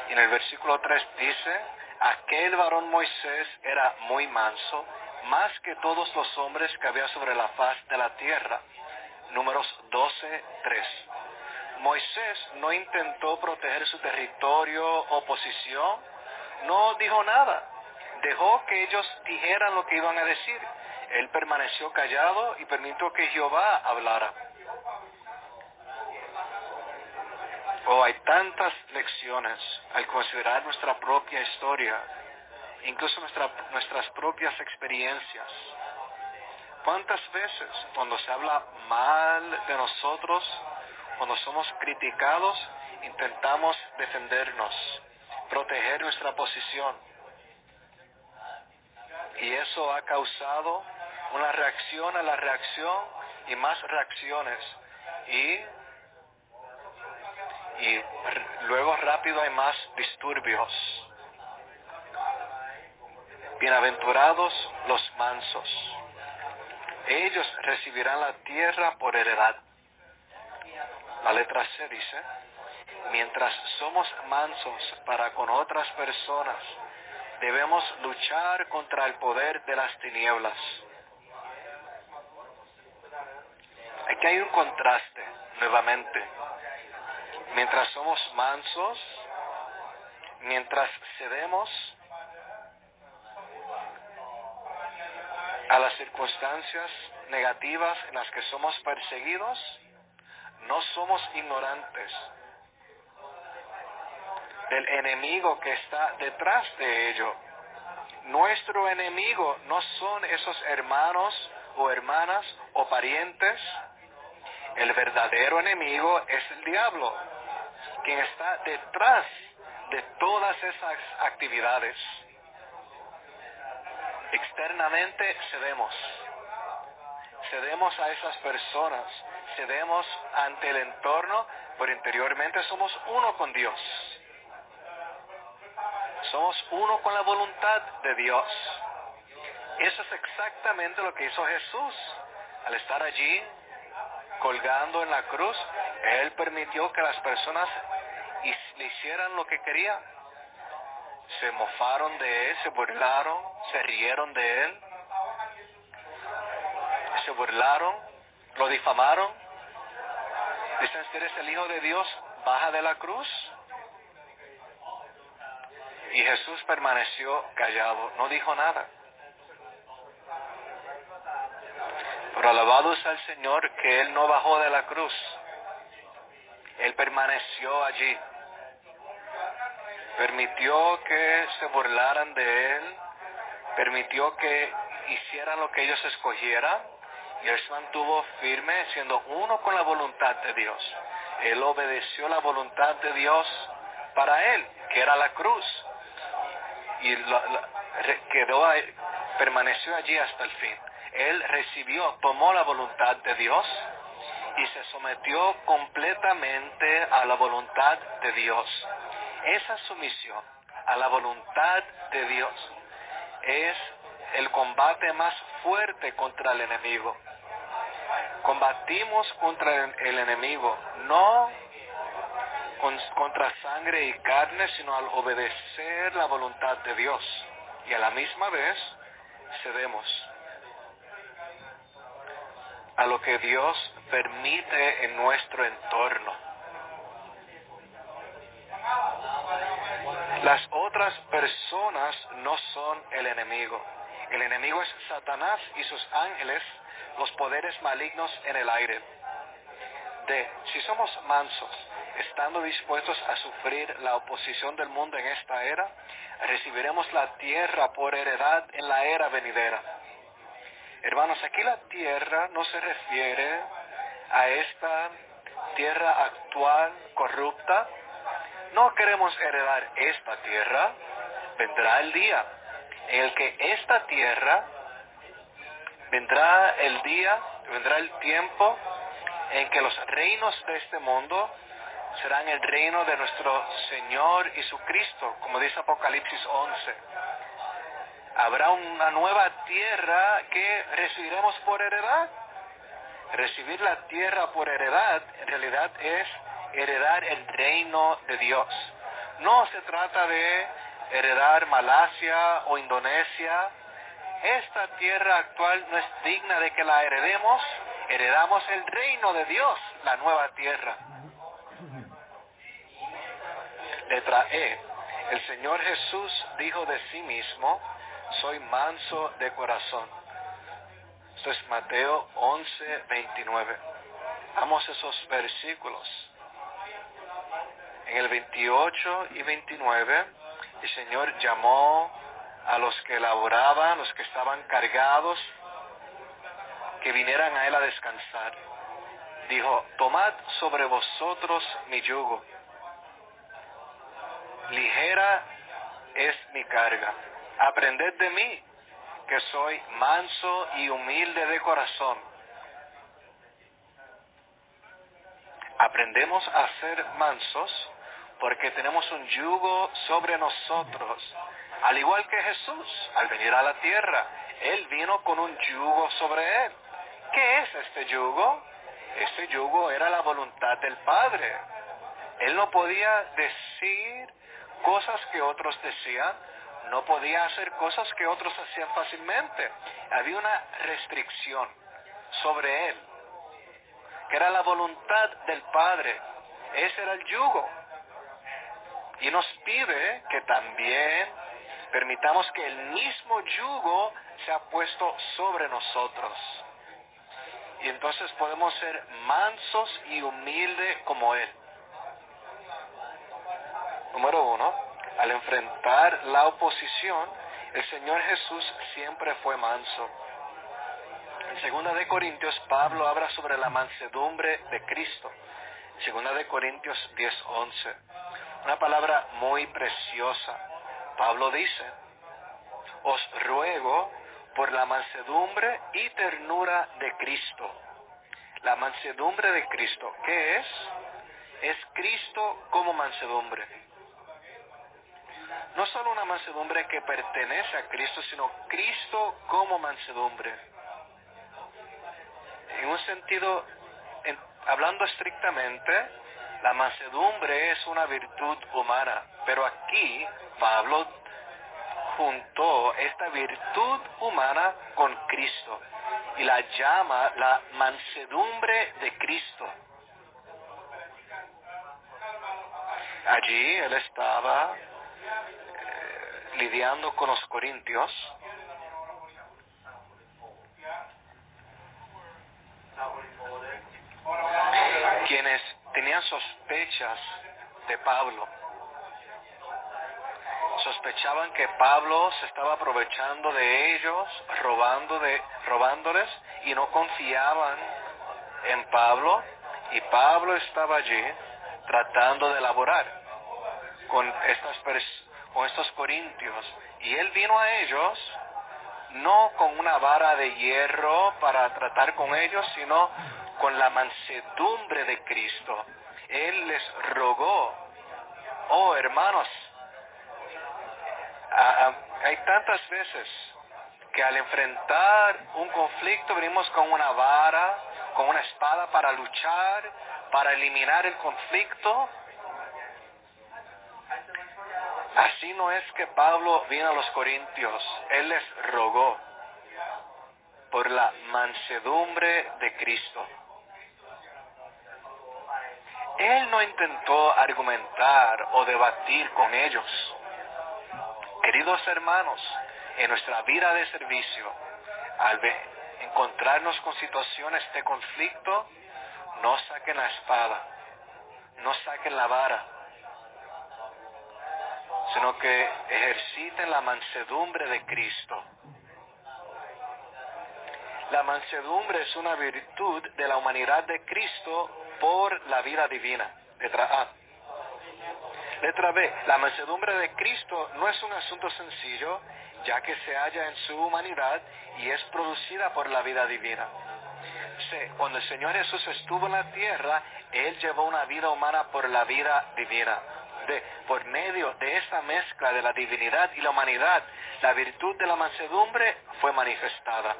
Speaker 1: Y en el versículo 3 dice, aquel varón Moisés era muy manso, más que todos los hombres que había sobre la faz de la tierra. Números 12:3. Moisés no intentó proteger su territorio o posición, no dijo nada, dejó que ellos dijeran lo que iban a decir. Él permaneció callado y permitió que Jehová hablara. Hay tantas lecciones al considerar nuestra propia historia, incluso nuestras propias experiencias. ¿Cuántas veces cuando se habla mal de nosotros, cuando somos criticados, intentamos defendernos, proteger nuestra posición? Y eso ha causado una reacción a la reacción y más reacciones. Y luego rápido hay más disturbios. Bienaventurados los mansos. Ellos recibirán la tierra por heredad. La letra C dice, mientras somos mansos para con otras personas, debemos luchar contra el poder de las tinieblas. Aquí hay un contraste, nuevamente. Mientras somos mansos, mientras cedemos a las circunstancias negativas en las que somos perseguidos, no somos ignorantes del enemigo que está detrás de ello. Nuestro enemigo no son esos hermanos o hermanas o parientes. El verdadero enemigo es el diablo, quien está detrás de todas esas actividades. Externamente cedemos a esas personas, cedemos ante el entorno, pero interiormente somos uno con Dios. Somos uno con la voluntad de Dios. Eso es exactamente lo que hizo Jesús. Al estar allí, colgando en la cruz, Él permitió que las personas le hicieran lo que querían. Se mofaron de Él, se burlaron, se rieron de Él, se burlaron, lo difamaron. Dicen, si eres el Hijo de Dios, baja de la cruz. Y Jesús permaneció callado, no dijo nada. Pero alabado sea el Señor que Él no bajó de la cruz. Él permaneció allí. Permitió que se burlaran de Él. Permitió que hicieran lo que ellos escogieran. Y Él se mantuvo firme, siendo uno con la voluntad de Dios. Él obedeció la voluntad de Dios para Él, que era la cruz. Y permaneció allí hasta el fin. Él tomó la voluntad de Dios y se sometió completamente a la voluntad de Dios. Esa sumisión a la voluntad de Dios es el combate más fuerte contra el enemigo. Combatimos contra el enemigo, no contra sangre y carne, sino al obedecer la voluntad de Dios. Y a la misma vez cedemos a lo que Dios permite en nuestro entorno. Las otras personas no son el enemigo. El enemigo es Satanás y sus ángeles, los poderes malignos en el aire. Si somos mansos, estando dispuestos a sufrir la oposición del mundo en esta era, recibiremos la tierra por heredad en la era venidera. Hermanos, aquí la tierra no se refiere a esta tierra actual corrupta. No queremos heredar esta tierra. Vendrá el día en el que esta tierra, vendrá el tiempo en que los reinos de este mundo serán el reino de nuestro Señor Jesucristo, como dice Apocalipsis 11. Habrá una nueva tierra que recibiremos por heredad. Recibir la tierra por heredad en realidad es heredar el reino de Dios. No se trata de heredar Malasia o Indonesia. Esta tierra actual no es digna de que la heredemos. Heredamos el reino de Dios, la nueva tierra. Letra E. El Señor Jesús dijo de sí mismo: soy manso de corazón. Esto es Mateo 11:29. Vamos esos versículos. En el 28 y 29, el Señor llamó a los que laboraban, los que estaban cargados, que vinieran a Él a descansar. Dijo: tomad sobre vosotros mi yugo. Ligera es mi carga. Aprended de mí, que soy manso y humilde de corazón. Aprendemos a ser mansos porque tenemos un yugo sobre nosotros. Al igual que Jesús, al venir a la tierra, Él vino con un yugo sobre Él. ¿Qué es este yugo? Este yugo era la voluntad del Padre. Él no podía decir cosas que otros decían, no podía hacer cosas que otros hacían fácilmente. Había una restricción sobre Él, que era la voluntad del Padre. Ese era el yugo. Y nos pide que también permitamos que el mismo yugo sea puesto sobre nosotros. Y entonces podemos ser mansos y humildes como Él. Número 1, al enfrentar la oposición, el Señor Jesús siempre fue manso. En 2 de Corintios, Pablo habla sobre la mansedumbre de Cristo. 2 de Corintios 10:11. Una palabra muy preciosa. Pablo dice: os ruego por la mansedumbre y ternura de Cristo. La mansedumbre de Cristo, ¿qué es? Es Cristo como mansedumbre. No solo una mansedumbre que pertenece a Cristo, sino Cristo como mansedumbre. En un sentido, hablando estrictamente, la mansedumbre es una virtud humana, pero aquí Pablo juntó esta virtud humana con Cristo y la llama la mansedumbre de Cristo. Allí él estaba lidiando con los corintios, quienes tenían sospechas de Pablo. Sospechaban que Pablo se estaba aprovechando de ellos, robándoles, y no confiaban en Pablo, y Pablo estaba allí tratando de elaborar con estos corintios, y él vino a ellos no con una vara de hierro para tratar con ellos, sino con la mansedumbre de Cristo. Él les rogó: oh hermanos, hay tantas veces que al enfrentar un conflicto venimos con una vara, con una espada para luchar, para eliminar el conflicto. Así no es que Pablo vino a los corintios. Él les rogó por la mansedumbre de Cristo. Él no intentó argumentar o debatir con ellos. Queridos hermanos, en nuestra vida de servicio, al encontrarnos con situaciones de conflicto, no saquen la espada, no saquen la vara, sino que ejerciten la mansedumbre de Cristo. La mansedumbre es una virtud de la humanidad de Cristo por la vida divina. Letra A. Letra B. La mansedumbre de Cristo no es un asunto sencillo, ya que se halla en su humanidad y es producida por la vida divina. C. Cuando el Señor Jesús estuvo en la tierra, Él llevó una vida humana por la vida divina. D. Por medio de esta mezcla de la divinidad y la humanidad, la virtud de la mansedumbre fue manifestada.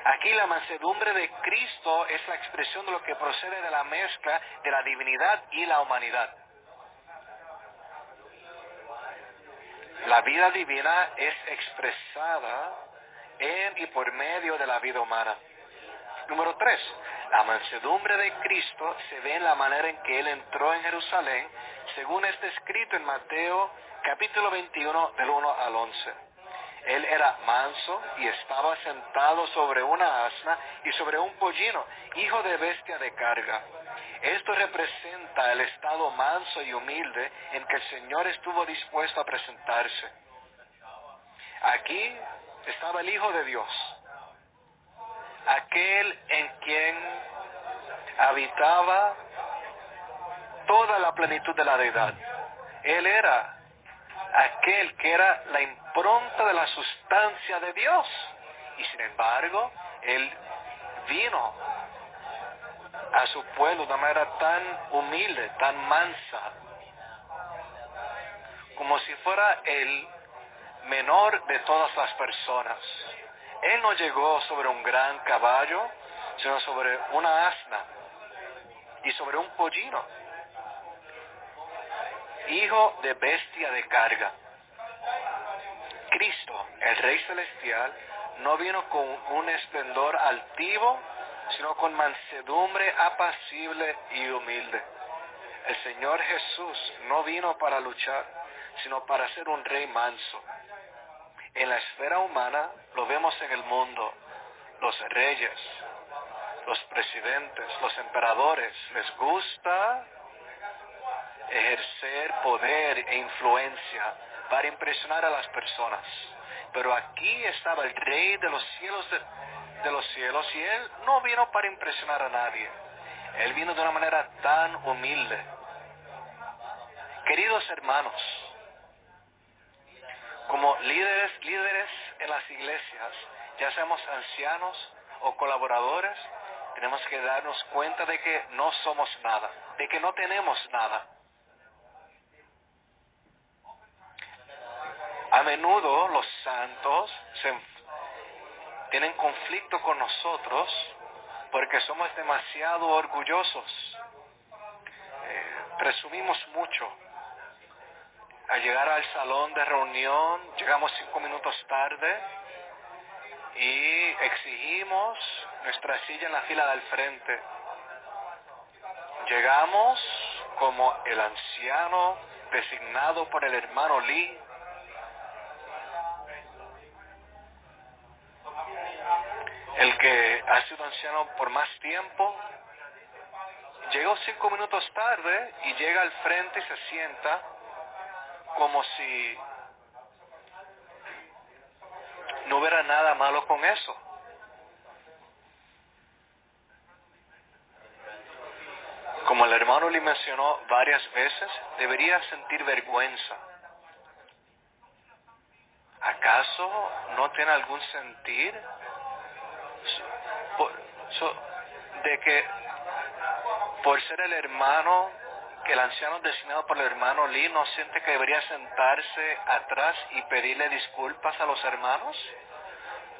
Speaker 1: Aquí la mansedumbre de Cristo es la expresión de lo que procede de la mezcla de la divinidad y la humanidad. La vida divina es expresada en y por medio de la vida humana. Número 3. La mansedumbre de Cristo se ve en la manera en que Él entró en Jerusalén, según está escrito en Mateo capítulo 21 del 1 al 11. Él era manso y estaba sentado sobre una asna y sobre un pollino, hijo de bestia de carga. Esto representa el estado manso y humilde en que el Señor estuvo dispuesto a presentarse. Aquí estaba el Hijo de Dios, aquel en quien habitaba toda la plenitud de la deidad. Él era aquel que era la impronta de la sustancia de Dios. Y sin embargo, Él vino a su pueblo de una manera tan humilde, tan mansa, como si fuera el menor de todas las personas. Él no llegó sobre un gran caballo, sino sobre una asna y sobre un pollino, hijo de bestia de carga. Cristo, el Rey Celestial, no vino con un esplendor altivo, sino con mansedumbre apacible y humilde. El Señor Jesús no vino para luchar, sino para ser un rey manso. En la esfera humana lo vemos en el mundo. Los reyes, los presidentes, los emperadores, les gusta ejercer poder e influencia para impresionar a las personas. Pero aquí estaba el Rey de los cielos de los cielos, y Él no vino para impresionar a nadie. Él vino de una manera tan humilde. Queridos hermanos, como líderes en las iglesias, ya seamos ancianos o colaboradores, tenemos que darnos cuenta de que no somos nada, de que no tenemos nada. A menudo los santos tienen conflicto con nosotros porque somos demasiado orgullosos. Presumimos mucho. Al llegar al salón de reunión, llegamos 5 minutos tarde y exigimos nuestra silla en la fila del frente. Llegamos como el anciano designado por el hermano Lee. El que ha sido anciano por más tiempo. Llegó 5 minutos tarde y llega al frente y se sienta como si no hubiera nada malo con eso. Como el hermano le mencionó varias veces, debería sentir vergüenza. ¿Acaso no tiene algún sentir de que por ser el hermano, que el anciano designado por el hermano Lee no siente que debería sentarse atrás y pedirle disculpas a los hermanos?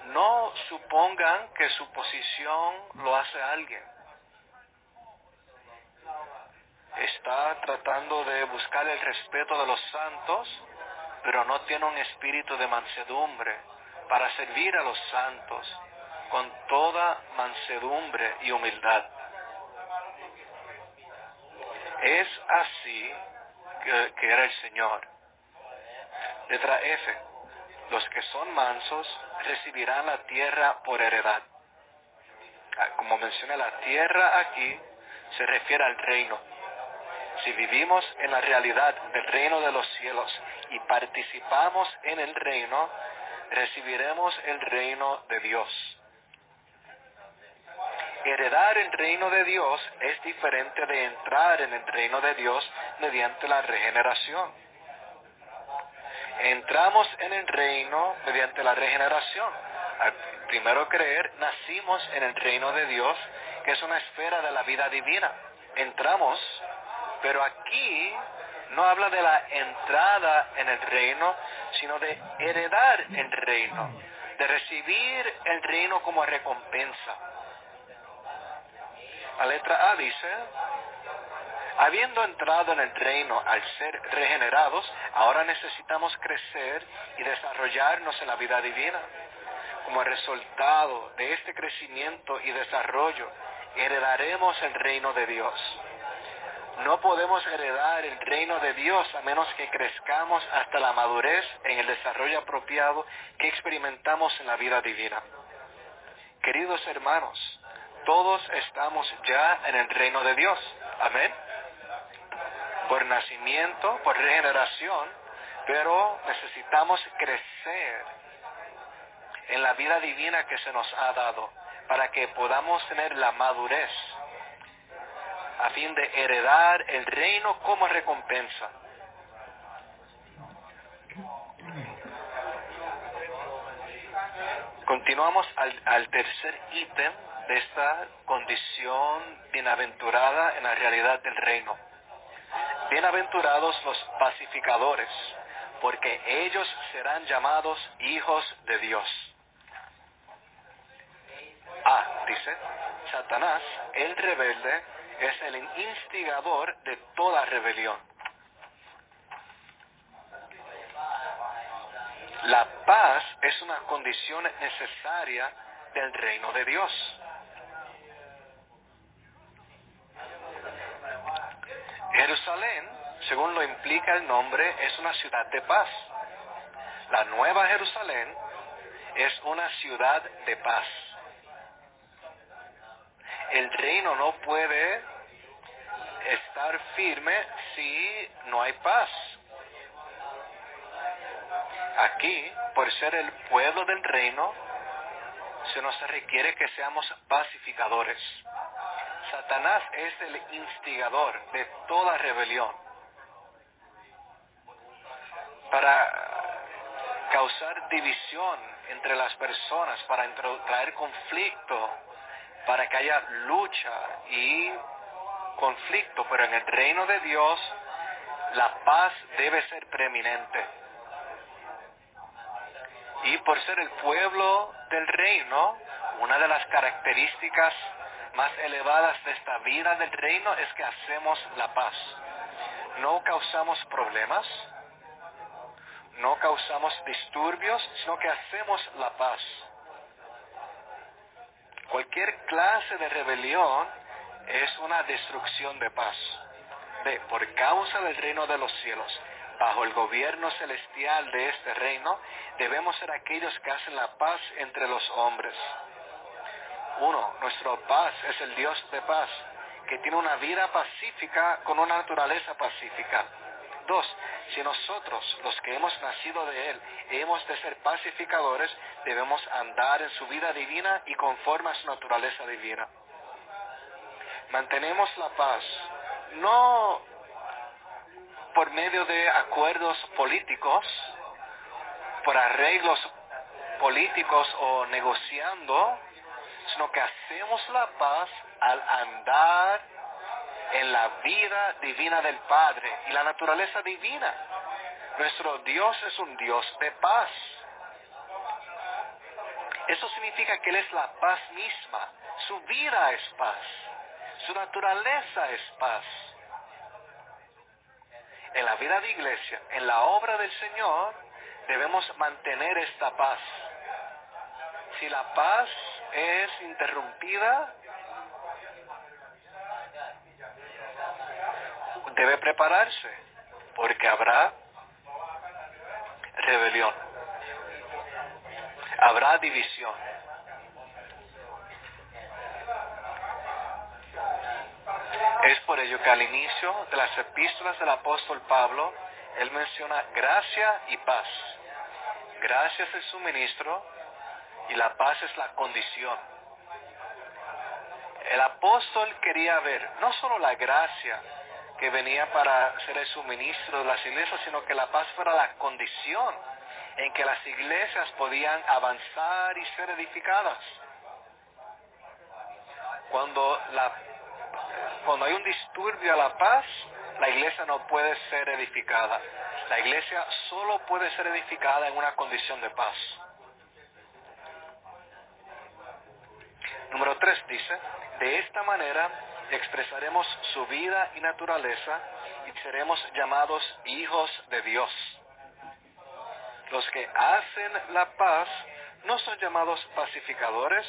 Speaker 1: No supongan que su posición lo hace alguien. Está tratando de buscar el respeto de los santos, pero no tiene un espíritu de mansedumbre para servir a los santos con toda mansedumbre y humildad. Es así que era el Señor. Letra F. Los que son mansos recibirán la tierra por heredad. Como mencioné, la tierra aquí se refiere al reino. Si vivimos en la realidad del reino de los cielos y participamos en el reino, recibiremos el reino de Dios. Heredar el reino de Dios es diferente de entrar en el reino de Dios mediante la regeneración. Entramos en el reino mediante la regeneración. Al primero creer, nacimos en el reino de Dios, que es una esfera de la vida divina. Entramos, pero aquí no habla de la entrada en el reino, sino de heredar el reino, de recibir el reino como recompensa. La letra A dice: habiendo entrado en el reino al ser regenerados, ahora necesitamos crecer y desarrollarnos en la vida divina. Como resultado de este crecimiento y desarrollo, heredaremos el reino de Dios. No podemos heredar el reino de Dios a menos que crezcamos hasta la madurez en el desarrollo apropiado que experimentamos en la vida divina. Queridos hermanos, todos estamos ya en el reino de Dios. Amén. Por nacimiento, por regeneración, pero necesitamos crecer en la vida divina que se nos ha dado para que podamos tener la madurez a fin de heredar el reino como recompensa. Continuamos al tercer ítem de esta condición bienaventurada en la realidad del reino. Bienaventurados los pacificadores, porque ellos serán llamados hijos de Dios. Dice, Satanás, el rebelde, es el instigador de toda rebelión. La paz es una condición necesaria del reino de Dios. Jerusalén, según lo implica el nombre, es una ciudad de paz. La Nueva Jerusalén es una ciudad de paz. El reino no puede estar firme si no hay paz. Aquí, por ser el pueblo del reino, se nos requiere que seamos pacificadores. Satanás es el instigador de toda rebelión. Para causar división entre las personas, para traer conflicto, para que haya lucha y conflicto. Pero en el reino de Dios, la paz debe ser preeminente. Y por ser el pueblo del reino, una de las características más elevadas de esta vida del reino es que hacemos la paz. No causamos problemas, no causamos disturbios, sino que hacemos la paz. Cualquier clase de rebelión es una destrucción de paz. Por causa del reino de los cielos, bajo el gobierno celestial de este reino, debemos ser aquellos que hacen la paz entre los hombres. 1. Nuestro paz es el Dios de paz, que tiene una vida pacífica con una naturaleza pacífica. 2. Si nosotros, los que hemos nacido de Él, hemos de ser pacificadores, debemos andar en su vida divina y conforme a su naturaleza divina. Mantenemos la paz, no por medio de acuerdos políticos, por arreglos políticos o negociando, sino que hacemos la paz al andar en la vida divina del Padre y la naturaleza divina. Nuestro Dios es un Dios de paz. Eso significa que Él es la paz misma. Su vida es paz. Su naturaleza es paz. En la vida de iglesia, en la obra del Señor, debemos mantener esta paz. Si la paz es interrumpida, debe prepararse, porque habrá rebelión, habrá división. Es por ello que al inicio de las epístolas del apóstol Pablo, él menciona gracia y paz. Gracia es el suministro y la paz es la condición. El apóstol quería ver no solo la gracia que venía para ser el suministro de las iglesias, sino que la paz fuera la condición en que las iglesias podían avanzar y ser edificadas. Cuando hay un disturbio a la paz, la iglesia no puede ser edificada. La iglesia solo puede ser edificada en una condición de paz. Número 3 dice, de esta manera expresaremos su vida y naturaleza y seremos llamados hijos de Dios. Los que hacen la paz no son llamados pacificadores,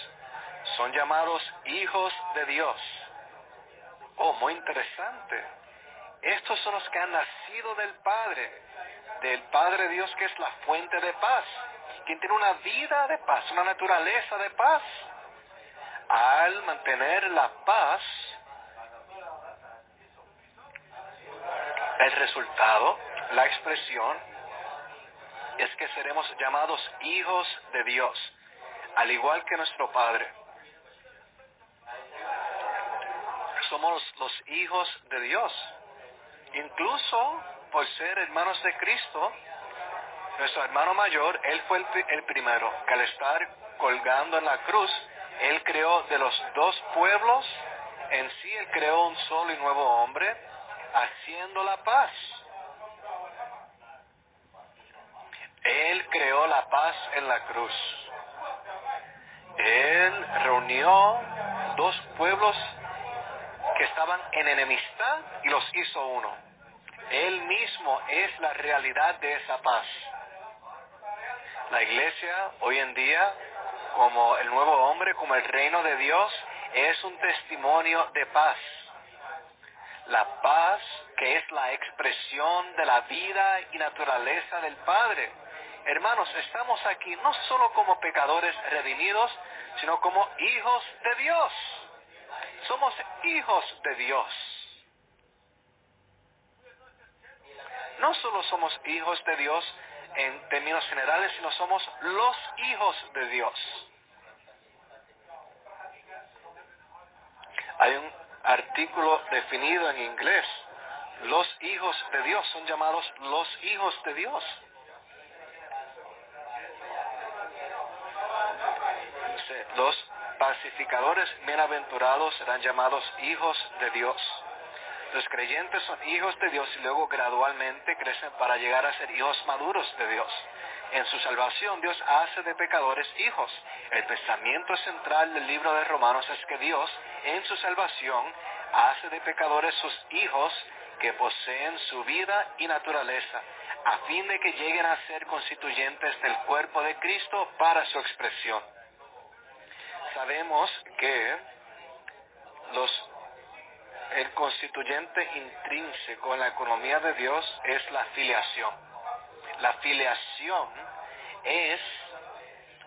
Speaker 1: son llamados hijos de Dios. Oh, muy interesante. Estos son los que han nacido del Padre Dios, que es la fuente de paz, quien tiene una vida de paz, una naturaleza de paz. Al mantener la paz, el resultado, la expresión, es que seremos llamados hijos de Dios, al igual que nuestro Padre. Somos los hijos de Dios. Incluso por ser hermanos de Cristo, nuestro hermano mayor, él fue el primero, que al estar colgando en la cruz, él creó de los dos pueblos, en sí él creó un solo y nuevo hombre, haciendo la paz. Él creó la paz en la cruz. Él reunió dos pueblos que estaban en enemistad y los hizo uno. Él mismo es la realidad de esa paz. La iglesia hoy en día, como el nuevo hombre, como el reino de Dios, es un testimonio de paz. La paz que es la expresión de la vida y naturaleza del Padre. Hermanos, estamos aquí no solo como pecadores redimidos, sino como hijos de Dios. Somos hijos de Dios. No solo somos hijos de Dios en términos generales, sino somos los hijos de Dios. Hay un artículo definido en inglés. Los hijos de Dios son llamados los hijos de Dios. Dice, los pacificadores bienaventurados serán llamados hijos de Dios. Los creyentes son hijos de Dios y luego gradualmente crecen para llegar a ser hijos maduros de Dios. En su salvación, Dios hace de pecadores hijos. El pensamiento central del libro de Romanos es que Dios, en su salvación, hace de pecadores sus hijos que poseen su vida y naturaleza, a fin de que lleguen a ser constituyentes del cuerpo de Cristo para su expresión. Sabemos que el constituyente intrínseco en la economía de Dios es la filiación. La filiación es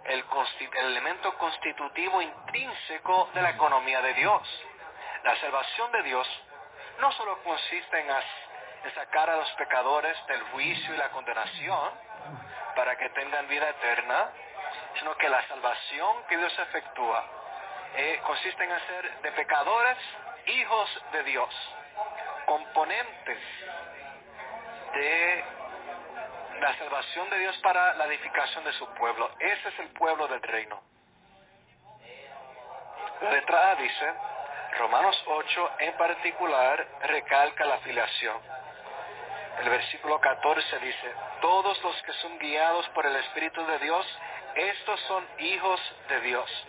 Speaker 1: el elemento constitutivo intrínseco de la economía de Dios. La salvación de Dios no solo consiste en sacar a los pecadores del juicio y la condenación para que tengan vida eterna, sino que la salvación que Dios efectúa consiste en hacer de pecadores hijos de Dios, componentes de la salvación de Dios para la edificación de su pueblo. Ese es el pueblo del reino. La letra A dice, Romanos 8 en particular recalca la filiación. El versículo 14 dice, todos los que son guiados por el Espíritu de Dios, estos son hijos de Dios.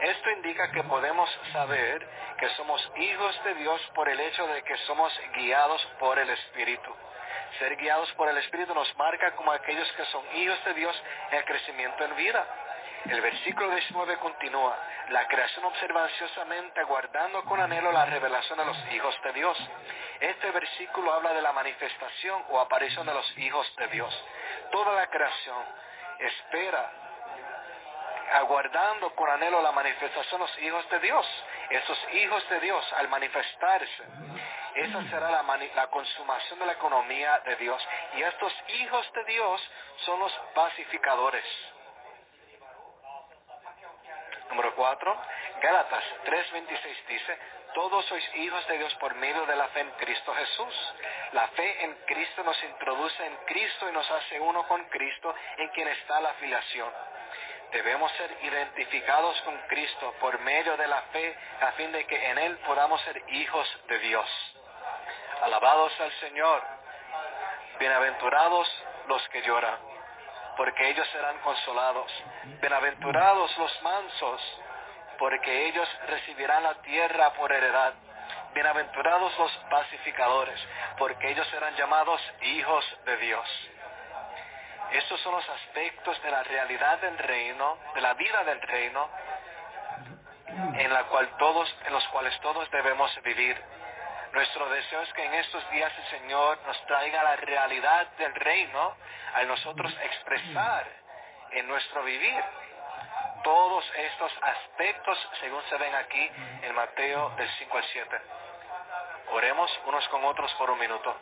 Speaker 1: Esto indica que podemos saber que somos hijos de Dios por el hecho de que somos guiados por el Espíritu. Ser guiados por el Espíritu nos marca como aquellos que son hijos de Dios en el crecimiento en vida. El versículo 19 continúa, la creación observa ansiosamente, aguardando con anhelo la revelación de los hijos de Dios. Este versículo habla de la manifestación o aparición de los hijos de Dios. Toda la creación espera, aguardando con anhelo la manifestación de los hijos de Dios. Esos hijos de Dios, al manifestarse, esa será la consumación de la economía de Dios. Y estos hijos de Dios son los pacificadores. Número 4, Gálatas 3:26 dice, todos sois hijos de Dios por medio de la fe en Cristo Jesús. La fe en Cristo nos introduce en Cristo y nos hace uno con Cristo, en quien está la filiación. Debemos ser identificados con Cristo por medio de la fe, a fin de que en Él podamos ser hijos de Dios. Alabados al Señor. Bienaventurados los que lloran, porque ellos serán consolados. Bienaventurados los mansos, porque ellos recibirán la tierra por heredad. Bienaventurados los pacificadores, porque ellos serán llamados hijos de Dios. Estos son los aspectos de la realidad del reino, de la vida del reino, en los cuales todos debemos vivir. Nuestro deseo es que en estos días el Señor nos traiga la realidad del reino al nosotros expresar en nuestro vivir todos estos aspectos según se ven aquí en Mateo del 5 al 7. Oremos unos con otros por un minuto.